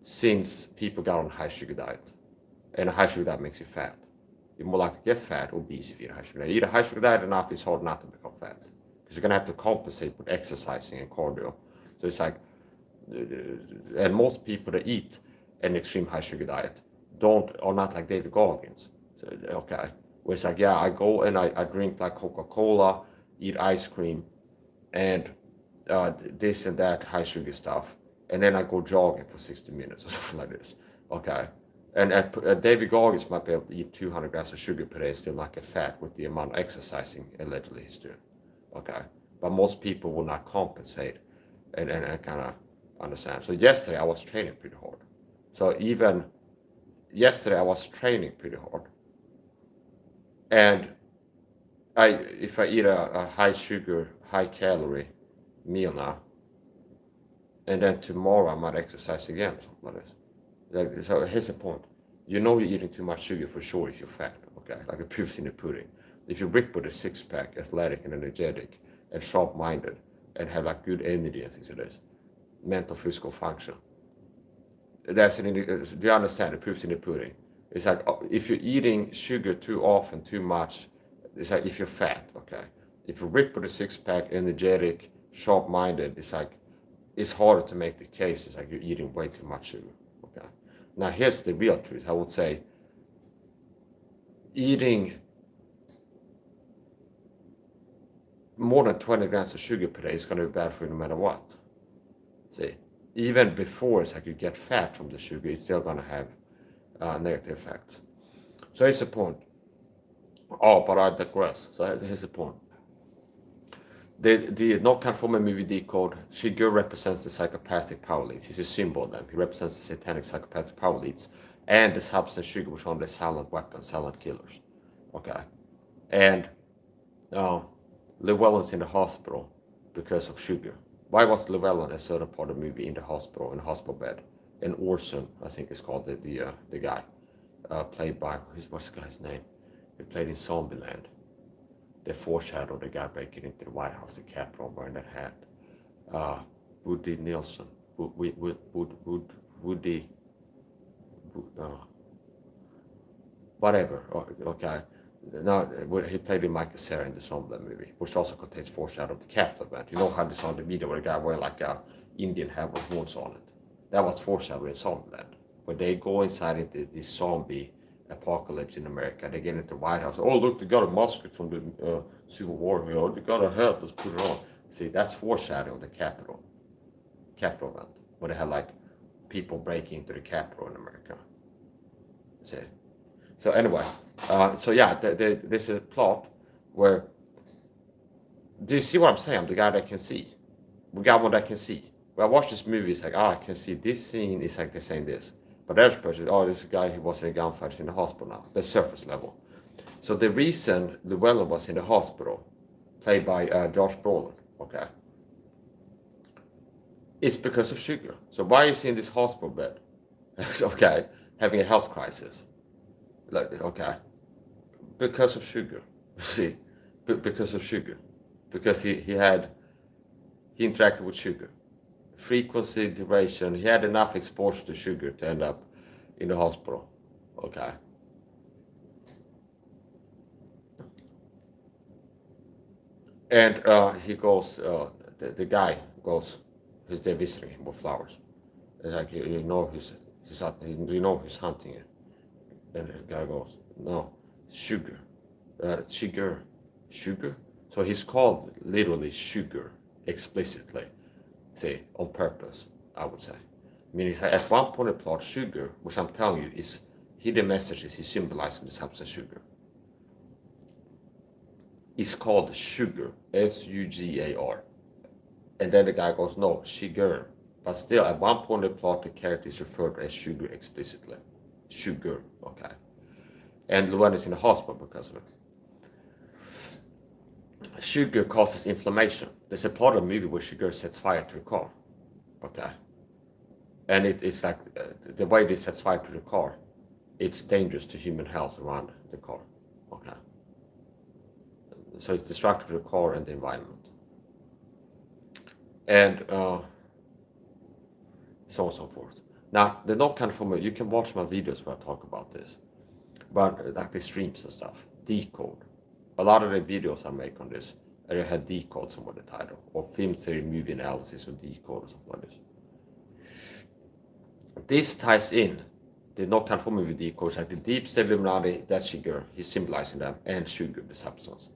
since people got on high sugar diet. And a high sugar diet makes you fat. You're more likely to get fat, obese if you eat a high sugar diet. You eat a high sugar diet enough, it's hard not to become fat. Because you're going to have to compensate with exercising and cardio. So it's like, and most people that eat an extreme high sugar diet are not like David Goggins. So, okay. Where it's like, yeah, I go and I drink like Coca-Cola, eat ice cream, and this and that high sugar stuff. And then I go jogging for 60 minutes or something like this. Okay. And David Goggins might be able to eat 200 grams of sugar per day and still not get fat with the amount of exercising allegedly he's doing. Okay. But most people will not compensate and kind of understand. So yesterday I was training pretty hard. So even yesterday I was training pretty hard. And if I eat a high sugar, high calorie meal now, and then tomorrow I might exercise again, something like this. Like, so here's the point. You know you're eating too much sugar for sure if you're fat, okay? Like the proof's in the pudding. If you're ripped with a six-pack, athletic and energetic and sharp-minded and have like good energy and things like this, mental, physical function, do you understand? The proof's in the pudding. It's like if you're eating sugar too often, too much, it's like if you're fat, okay? If you're ripped with a six-pack, energetic, sharp-minded, it's like it's harder to make the case. It's like you're eating way too much sugar. Okay. Now here's the real truth. I would say eating more than 20 grams of sugar per day is going to be bad for you no matter what. See, even before it's like you get fat from the sugar, it's still going to have negative effects. So here's the point. Oh, but I digress. So here's the point. The North California movie Decode, Shigur represents the psychopathic power leads. He's a symbol of them. He represents the satanic psychopathic power leads and the substance sugar, which are the silent weapons, silent killers. Okay. And Llewellyn's in the hospital because of sugar. Why was Llewellyn, a certain part of the movie, in the hospital bed? And Orson, I think is called the guy, played by, what's the guy's name? He played in Zombieland. They foreshadowed the guy breaking into the White House, the Capitol, wearing that hat. Woody Nielsen. Woody. Whatever. Okay. Now, he played in Michael Cera in the Zombieland movie, which also contains foreshadow of the Capitol event. You know how this on the video where the guy wearing like a Indian hat with horns on it? That was foreshadowed in Zombieland. When they go inside into this zombie apocalypse in America, they get into the White House. Oh, look, they got a musket from the Civil War here. Oh, they got a hat. Let's put it on. See, that's foreshadowing of the Capitol event, where they had like people breaking into the Capitol in America. See. So anyway, so yeah, there's a plot where. Do you see what I'm saying? I'm the guy that can see. We got one that can see. When I watch this movie, it's like, I can see this scene is like they're saying this. But there's a person, there's a guy who was in a gunfight, he's in the hospital now. That's surface level. So the reason Llewellyn was in the hospital, played by Josh Brolin, okay, is because of sugar. So why is he in this hospital bed? Okay, having a health crisis. Like, okay. because of sugar. See, because of sugar, because he interacted with sugar, frequency, duration. He had enough exposure to sugar to end up in the hospital. Okay. And he goes, the guy goes, who's there visiting him with flowers. It's like, you know who's hunting you? And the guy goes, no, sugar, sugar. So he's called literally sugar explicitly, say, on purpose, I would say. I mean, it's like at one point in the plot, sugar, which I'm telling you, is hidden messages, he's symbolizing the substance sugar. It's called sugar, S-U-G-A-R. And then the guy goes, no, sugar. But still, at one point in the plot, the character is referred to as sugar explicitly. Sugar, okay. And Luan is in the hospital because of it. Sugar causes inflammation. There's a part of the movie where sugar sets fire to a car, okay. And it's like, the way it sets fire to the car, it's dangerous to human health around the car, okay. So it's destructive to the car and the environment. And so on and so forth. Now, the no kind of formula, you can watch my videos where I talk about this. But like the streams and stuff, decode. A lot of the videos I make on this, I had decode some of the title, or film theory, movie analysis, or decode, or something like this. This ties in the no kind of formula with decode, like the deep state Illuminati, that sugar, he's symbolizing them, and sugar, the substance.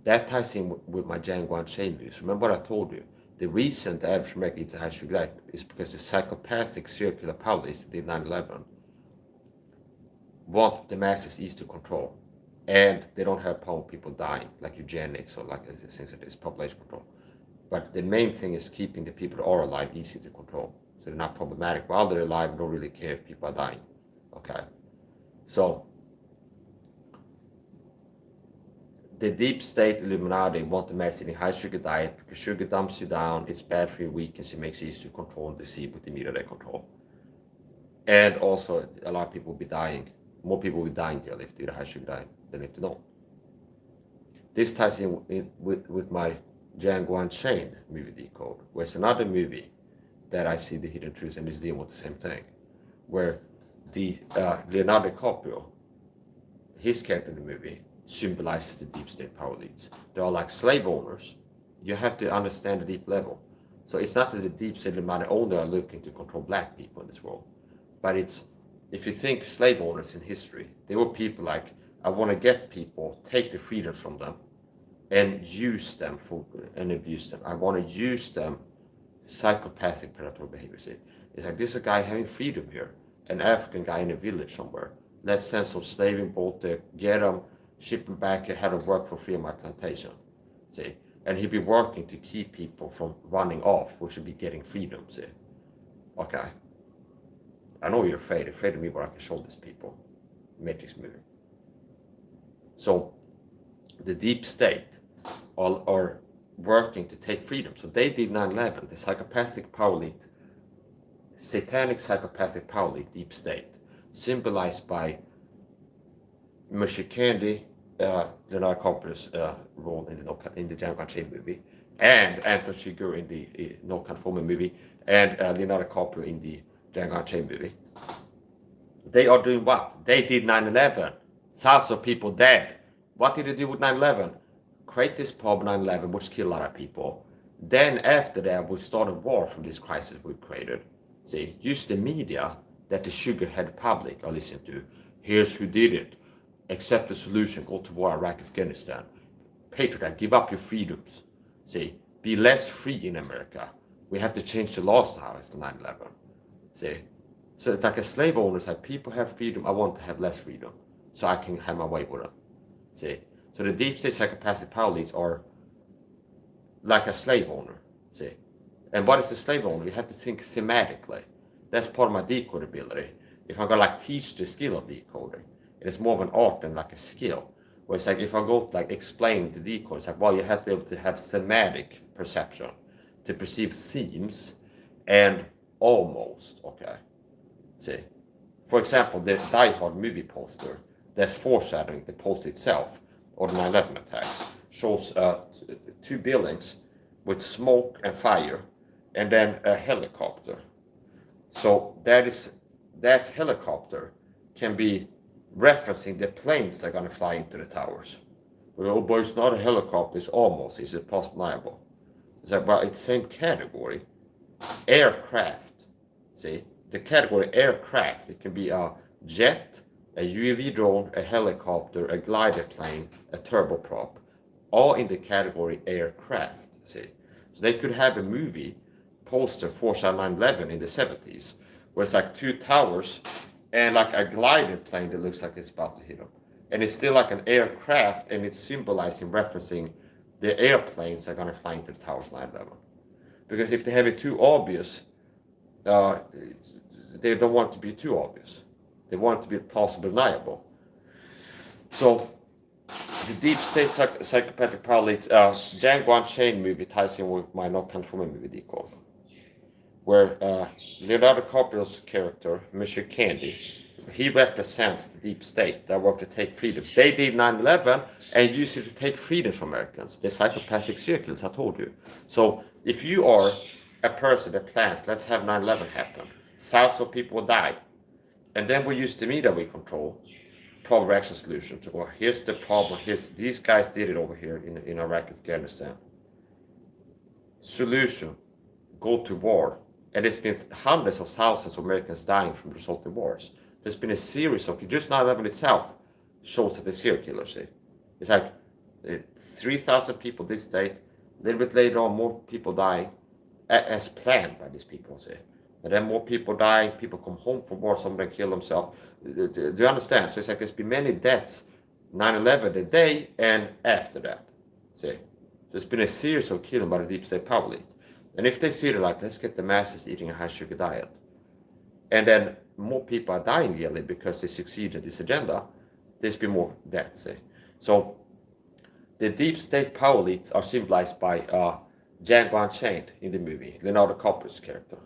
That ties in with my Django Unchained views. Remember what I told you? The reason the average American eats a high sugar diet is because the psychopathic serial killer powers that did 9/11 want the masses easy to control. And they don't have problem with people dying, like eugenics or like things like this, population control. But the main thing is keeping the people that are alive easy to control. So they're not problematic. While they're alive, they don't really care if people are dying. Okay? So, the deep state Illuminati want the mass eating high sugar diet because sugar dumps you down, it's bad for your weakness, it makes it easy to control and deceive with the media they control. And also, a lot of people will be dying. More people will be dying if they eat a high sugar diet than if they don't. This ties in with my Django Unchained movie decode, where it's another movie that I see the hidden truth and is dealing with the same thing, where the Leonardo DiCaprio, his character in the movie, symbolizes the deep state power elites. They are like slave owners. You have to understand the deep level. So it's not that the deep state Illuminati only are looking to control black people in this world, but it's, if you think slave owners in history, they were people like, I want to get people, take the freedoms from them, and use them and abuse them. I want to use them, psychopathic predatory behavior. See, it's like, there's a guy having freedom here, an African guy in a village somewhere. Let's send some slaving boat there, get him, ship him back, and have him work for free on my plantation. See, and he'd be working to keep people from running off, which would be getting freedom. See, okay. I know you're afraid of me, but I can show these people. Matrix movie. So the deep state are working to take freedom. So they did 9/11, the psychopathic power elite, satanic psychopathic power elite, deep state, symbolized by Mushy Candy, Leonardo DiCaprio's role in the Django Unchained movie, and Anton Chigurh in the No Conforming movie, and Leonardo DiCaprio in the Django Unchained movie. They are doing what? They did 9/11. Thousands of people dead. What did they do with 9/11? Create this problem 9/11, which killed a lot of people. Then after that, we started war from this crisis we created. See, use the media that the sugar-head public are listening to. Here's who did it. Accept the solution. Go to war, Iraq, Afghanistan. Patriot, give up your freedoms. See, be less free in America. We have to change the laws now after 9/11. See, so it's like a slave owner. It's like, people have freedom. I want to have less freedom, so I can have my way with them. See, so the deep state psychopathic power elites are like a slave owner. See, and what is a slave owner? You have to think thematically. That's part of my decode ability. If I'm gonna teach the skill of decoding, it's more of an art than like a skill. Where it's like, if I go explain the decode, it's like, well, you have to be able to have thematic perception to perceive themes and almost, okay. See, for example, the Die Hard movie poster, that's foreshadowing the post itself, or the 9/11 attacks, shows two buildings with smoke and fire, and then a helicopter. So that helicopter can be referencing the planes that are going to fly into the towers. Well, but it's not a helicopter, it's almost, is it possible? It's like, well, it's the same category. Aircraft, see? The category aircraft, it can be a jet, a UAV drone, a helicopter, a glider plane, a turboprop, all in the category aircraft, see? So they could have a movie poster for 9/11 in the 70s, where it's like two towers and like a glider plane that looks like it's about to hit them. And it's still like an aircraft, and it's symbolizing, referencing the airplanes that are going to fly into the towers 9/11. Because if they have it too obvious, they don't want it to be too obvious. They want it to be plausible deniable. So the deep state psychopathic power leads, Django Unchained movie ties in with my Not Country for Me movie Deco, where Leonardo DiCaprio's character, Monsieur Candy, he represents the deep state that work to take freedoms. They did 9/11 and used it to take freedoms from Americans. The psychopathic circles, I told you. So if you are a person that plans, let's have 9/11 happen, thousands of people will die, and then we use the media we control, problem action solution to go, here's the problem, these guys did it over here in Iraq, Afghanistan. Solution, go to war. And there's been hundreds of thousands of Americans dying from the resulting wars. There's been a series of, just 9/11 itself shows that the serial killers, see. It's like 3,000 people this date, a little bit later on, more people dying as planned by these people, see. And then more people dying, people come home from war, some of them kill themselves. Do you understand? So it's like there's been many deaths, 9/11 the day and after that, see. So it's been a series of killing by the deep state power elite. And if they see it like, let's get the masses eating a high sugar diet, and then more people are dying yearly because they succeed in this agenda, there's been more deaths. So the deep state power elites are symbolized by Django Unchained in the movie, Leonardo DiCaprio's character.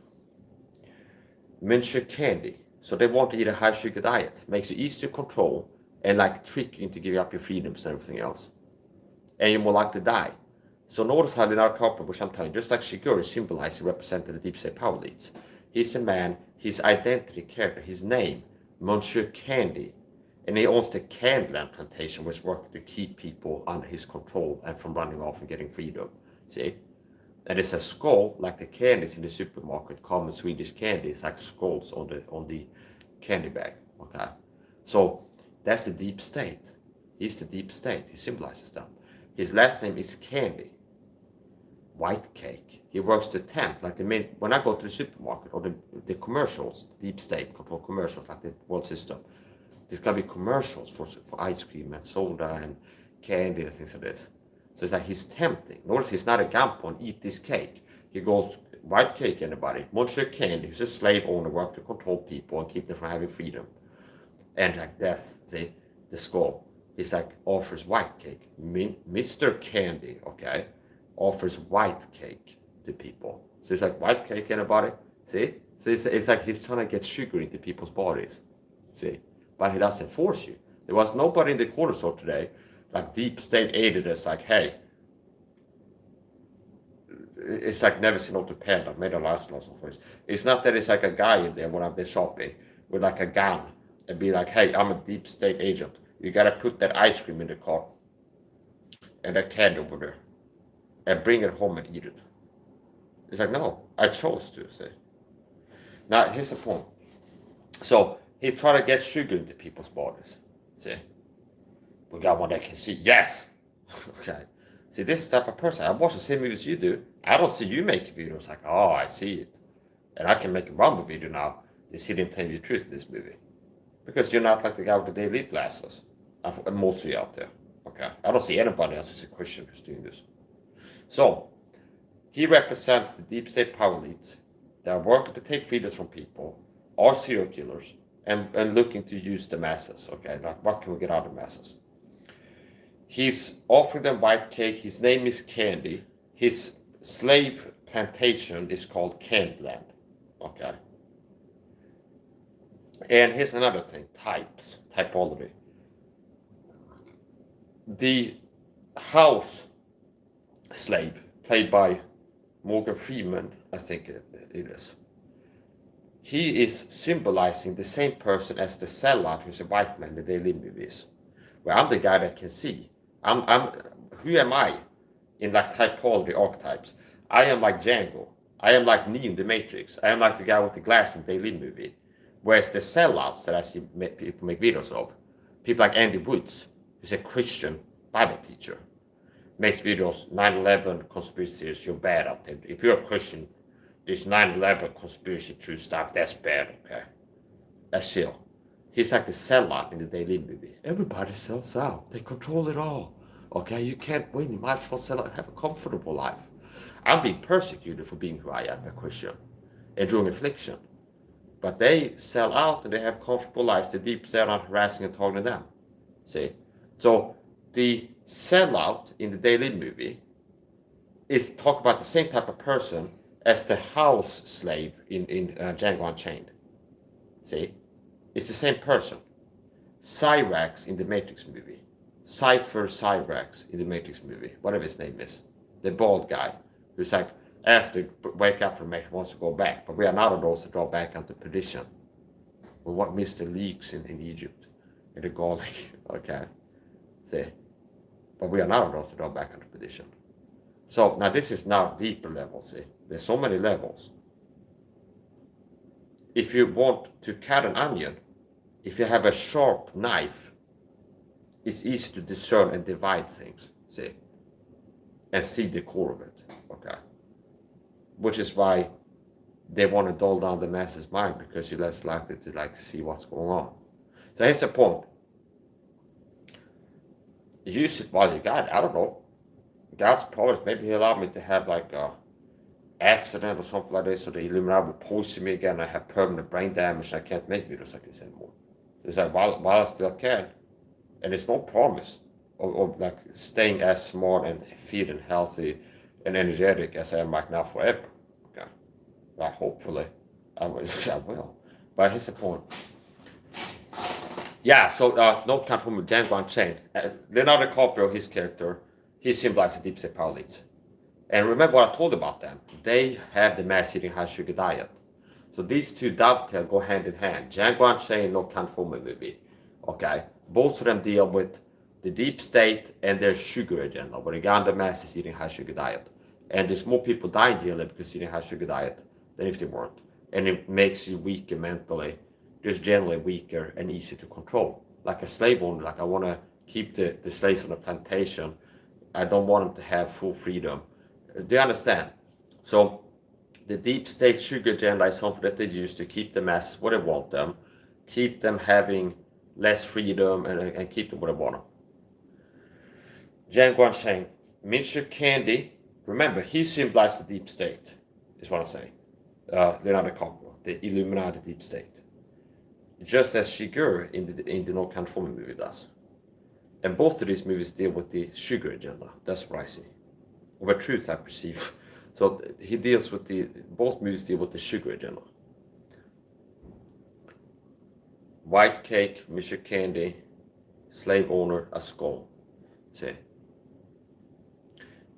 Monsieur Candy, so they want to eat a high sugar diet, makes it easy to control and like trick you into giving up your freedoms and everything else. And you're more likely to die. So notice how Leonardo DiCaprio, which I'm telling you, just like Shigeru symbolized and represented the deep state power elites. He's a man, his identity, character, his name, Monsieur Candy. And he owns the Candyland plantation, which works to keep people under his control and from running off and getting freedom. See? And it's a skull, like the candies in the supermarket, common Swedish candies, like skulls on the candy bag. Okay? So that's the deep state. He's the deep state. He symbolizes them. His last name is Candy. White cake. He works to tempt, like when I go to the supermarket or the commercials, the deep state control commercials, like the world system. There's gonna be commercials for ice cream and soda and candy and things like this. So it's like he's tempting. Notice he's not a gampon, eat this cake. He goes, white cake, anybody. Monsieur Candy, who's a slave owner, work to control people and keep them from having freedom. And like death, see, the skull. He's like, offers white cake. Mr. Candy, okay, offers white cake to people. So it's like, white cake, anybody? See? So it's like he's trying to get sugar into people's bodies. See? But he doesn't force you. There was nobody in the corner store today, like deep state aided us, like, hey, it's like never seen out to pen. I've made a last lesson for this. It's not that it's like a guy in there when I'm there shopping with like a gun and be like, hey, I'm a deep state agent. You gotta put that ice cream in the car and that candy over there and bring it home and eat it. It's like, no, I chose to, say. Now, here's the point. So, he tried to get sugar into people's bodies. See? We got one that can see. Yes! Okay. See, this is the type of person. I watch the same movies you do. I don't see you making videos like, oh, I see it. And I can make a Rumble video now. This hidden plain view truth in this movie. Because you're not like the guy with the daily glasses. I'm mostly out there. Okay. I don't see anybody else who's a Christian who's doing this. So, he represents the deep state power elites that are working to take freedoms from people, are serial killers, and looking to use the masses. Okay, like what can we get out of the masses? He's offering them white cake. His name is Candy. His slave plantation is called Candyland. Okay. And here's another thing, typology. the house slave, played by Morgan Freeman, I think it is, he is symbolizing the same person as the sellout, who's a white man in the daily movies, where I'm the guy that can see. I'm who am I in like typology archetypes? I am like Django. I am like Neo in the Matrix. I am like the guy with the glass in the daily movie. Whereas the sellouts that I see people make videos of, people like Andy Woods, who's a Christian Bible teacher, makes videos, 9/11 conspiracy theories, you're bad out there. If you're a Christian, this 9/11 conspiracy true stuff, that's bad, okay? That's chill. He's like the sellout in the daily movie. Everybody sells out. They control it all. Okay, you can't win. You might as well sell out, have a comfortable life. I'm being persecuted for being who I am, a Christian, enduring affliction. But they sell out and they have comfortable lives. The deep state are not harassing and talking to them. See? So the sellout in the daily movie is talk about the same type of person as the house slave in Django Unchained. See? It's the same person. Cyrax in the Matrix movie. Cypher Cyrax in the Matrix movie. Whatever his name is. The bald guy who's like, after wake up from Matrix, wants to go back. But we are not of those that draw back into perdition. We what Mr. Leaks in Egypt. In the garlic. Okay. See? But we are not of those that draw back into perdition. So now this is now deeper level, see? There's so many levels. If you want to cut an onion, if you have a sharp knife, it's easy to discern and divide things, see? And see the core of it, okay? Which is why they want to dull down the masses' mind, because you're less likely to like see what's going on. So here's the point. Use it while you got it. I don't know. God's promise, maybe he allowed me to have like a accident or something like this, so the Illuminati will poison me again, I have permanent brain damage, I can't make videos like this anymore. So it's like, while I still can, and it's no promise of like staying as smart and fit and healthy and energetic as I am right now forever. Okay. Well, hopefully I will. But here's the point. Yeah, so no count from Django Unchained. Leonardo DiCaprio, his character, he symbolizes the deep state power elites. And remember what I told about them. They have the mass eating high sugar diet. So these two dovetail, go hand in hand. Django Unchained, no count from a movie. Okay. Both of them deal with the deep state and their sugar agenda, where the guy on the mass is eating high sugar diet. And there's more people dying daily because eating high sugar diet than if they weren't. And it makes you weaker mentally, just generally weaker and easy to control. Like a slave owner, like I want to keep the slaves on the plantation. I don't want them to have full freedom. Do you understand? So the deep state sugar agenda is something that they use to keep the masses where they want them, keep them having less freedom, and keep them where they want them. Django Unchained, Mr. Candy, remember, he symbolized the deep state, is what I'm saying. Leonardo DiCaprio, the Illuminati deep state. Just as Shigur in the No Country for Me movie does. And both of these movies deal with the sugar agenda. That's what I see. Or the truth I perceive. So he deals with both movies deal with the sugar agenda. White cake, Mr. Candy, slave owner, a skull. See?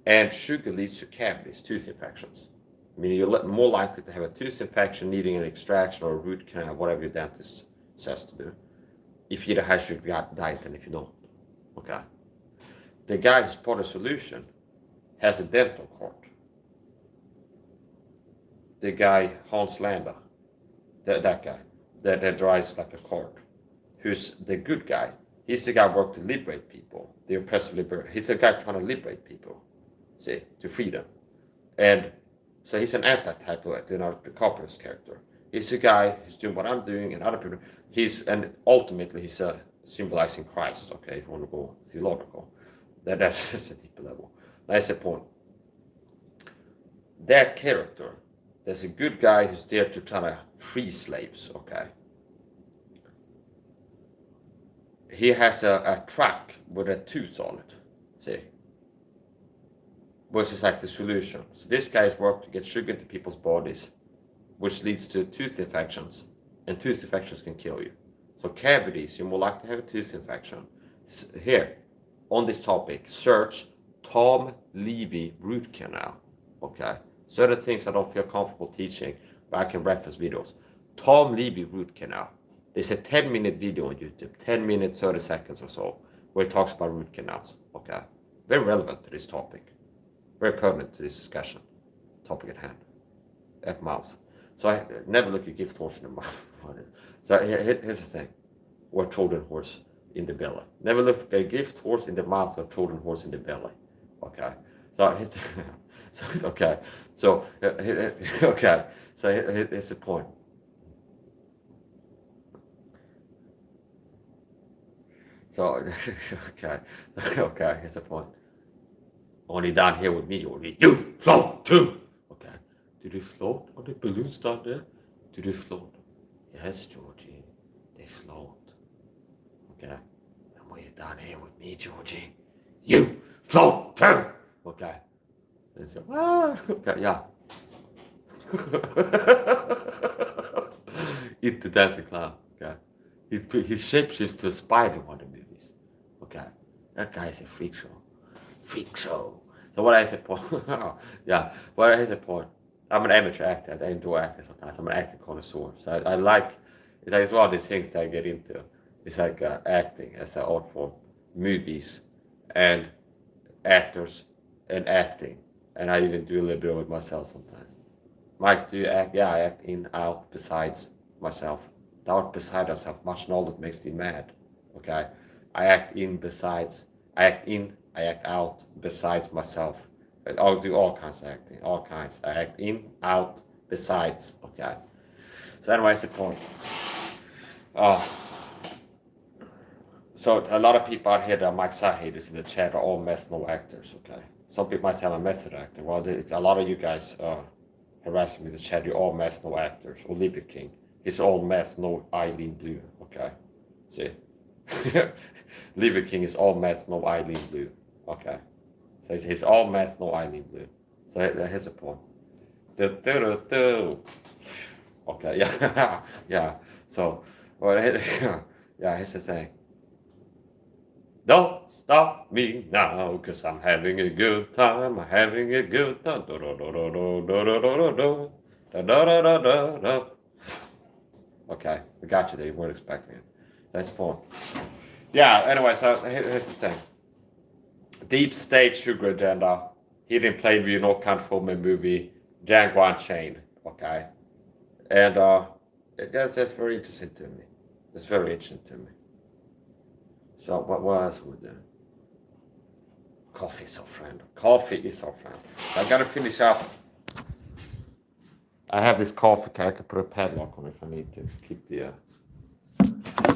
And sugar leads to cavities, tooth infections. Meaning you're more likely to have a tooth infection needing an extraction or a root canal, whatever your dentist says to do, if you eat a high sugar diet than if you don't. Okay. The guy who's part of the solution has a dental card. The guy, Hans Landa, that guy, that drives like a cart, who's the good guy. He's the guy who worked to liberate people, the oppressive liberator. He's the guy trying to liberate people, see, to freedom. And so he's an anti-type of Leonardo DiCaprio's character. He's a guy who's doing what I'm doing and other people. And ultimately he's symbolizing Christ, okay, if you want to go theological. That's just a deeper level. That's the point. That character, there's a good guy who's there to try to free slaves, okay? He has a truck with a tooth on it, see? Which is like the solution. So this guy's work to get sugar into people's bodies, which leads to tooth infections, and tooth infections can kill you. So cavities, you're more likely to have a tooth infection. Here, on this topic, search Tom Levy root canal. Okay, certain things I don't feel comfortable teaching, but I can reference videos. Tom Levy root canal. There's a 10-minute video on YouTube, 10 minutes, 30 seconds or so, where he talks about root canals. Okay, very relevant to this topic, very pertinent to this discussion, topic at hand, at mouth. So I never look a gift horse in the mouth. So here's the thing, or Trojan horse in the belly. Never look a gift horse in the mouth or Trojan horse in the belly. Okay. So okay. So okay. So here's the point. So okay. Okay. Here's the point. Only down here with me, you float too. Okay. Do they float? Are the balloons down there? Do they float? Yes, Georgie. They float. Okay. And when you're down here with me, Georgie, you float too. Okay. And so, okay, yeah. Eat the dancing clown. Okay. He shapeshifts to a spider in one of the movies. Okay. That guy's a freak show. Freak show. So what is the point? Yeah. What is the point? I'm an amateur actor. I enjoy acting sometimes. I'm an acting connoisseur. So I like, it's one of these things that I get into. It's like acting as an art form, movies, and actors, and acting. And I even do a little bit of it myself sometimes. Mike, do you act? Yeah, I act in, out, besides myself. The art beside myself, much knowledge makes me mad. Okay? I act in, besides. I act in, I act out, besides myself. I'll do all kinds of acting, all kinds. I act in, out, besides. Okay. So anyways, the point. So a lot of people out here that might say haters in the chat are all mess, no actors. Okay. Some people might say I'm a method actor. Well, a lot of you guys harassing me in the chat. You're all mess, no actors. Olivia King. He's all mess, no Eileen Blue. Okay. See. Olivia King is all mess, no Eileen Blue. Okay. So he's all mess, no Eileen Blue. So here's the point. Okay, yeah, yeah. So, well, yeah, here's the thing. Don't stop me now, cause I'm having a good time. I'm having a good time. Okay, we got you there. You weren't expecting it. That's the point. Yeah, anyway, so here's the thing. Deep State Sugar Agenda, Hidden Plainview, No Country for Me movie, Django Unchained, okay? And that's very interesting to me. It's very interesting to me. So what else are we doing? Coffee is our friend. Coffee is our friend. So I gotta finish up. I have this coffee can. I can put a padlock on if I need to keep the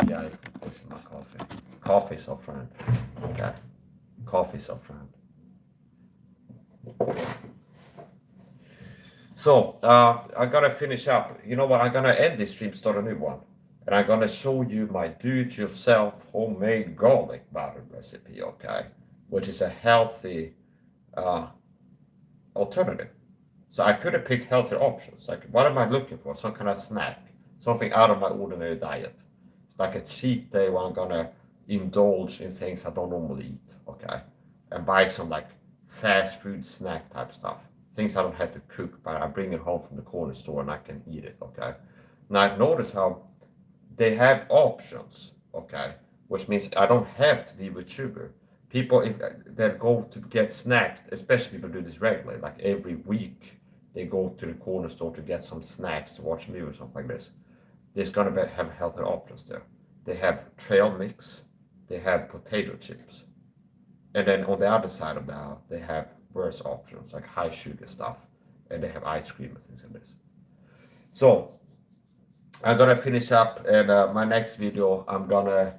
yeah, it's pushing my coffee. Coffee is our friend. Okay. Coffee is our friend. So I gotta finish up. You know what? I'm gonna end this stream, start a new one. And I'm gonna show you my do-it-yourself homemade garlic butter recipe, okay? Which is a healthy alternative. So I could have picked healthier options. Like, what am I looking for? Some kind of snack, something out of my ordinary diet. Like a cheat day where I'm gonna indulge in things I don't normally eat, okay? And buy some like fast food snack type stuff. Things I don't have to cook, but I bring it home from the corner store and I can eat it, okay? Now notice how they have options, okay? Which means I don't have to deal with sugar. People that go to get snacks, especially people do this regularly, like every week they go to the corner store to get some snacks to watch a movie or something like this. There's gonna have healthier options there. They have trail mix, they have potato chips. And then on the other side of the aisle, they have worse options, like high sugar stuff. And they have ice cream and things like this. So, I'm gonna finish up, and my next video, I'm gonna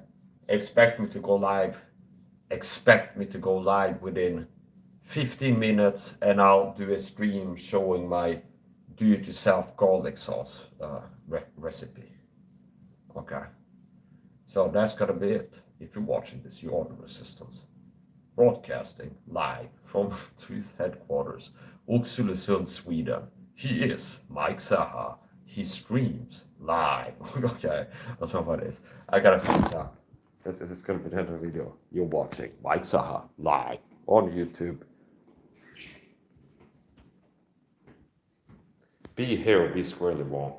expect me to go live within 15 minutes, and I'll do a stream showing my do-it-yourself garlic sauce recipe. Okay, so that's gonna be it. If you're watching this, you are the Resistance. Broadcasting live from Truth headquarters, Oxelösund, Sweden. He is Mike SAHA. He streams live. Okay, that's what it is. I gotta finish up. This is gonna be the end of the video. You're watching Mike Saha live on YouTube. Be here or be squarely wrong.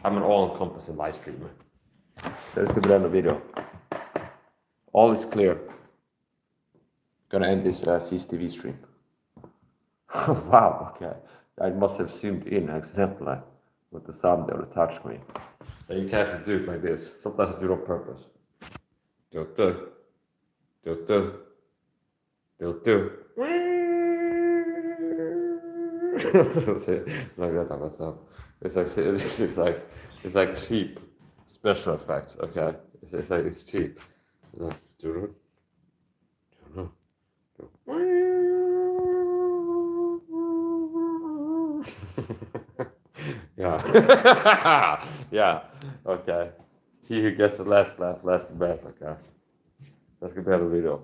I'm an all-encompassing live streamer. This is gonna be the end of the video. All is clear. Gonna end this CCTV stream. Wow, okay. I must have zoomed in accidentally with the sound on the touch screen. And you can actually do it like this. Sometimes I do it on purpose. Do. Like that type of stuff. It's like cheap special effects. Okay, it's cheap. Yeah. Yeah. Okay. He who gets the last laugh, last the best. Okay. Let's get better video.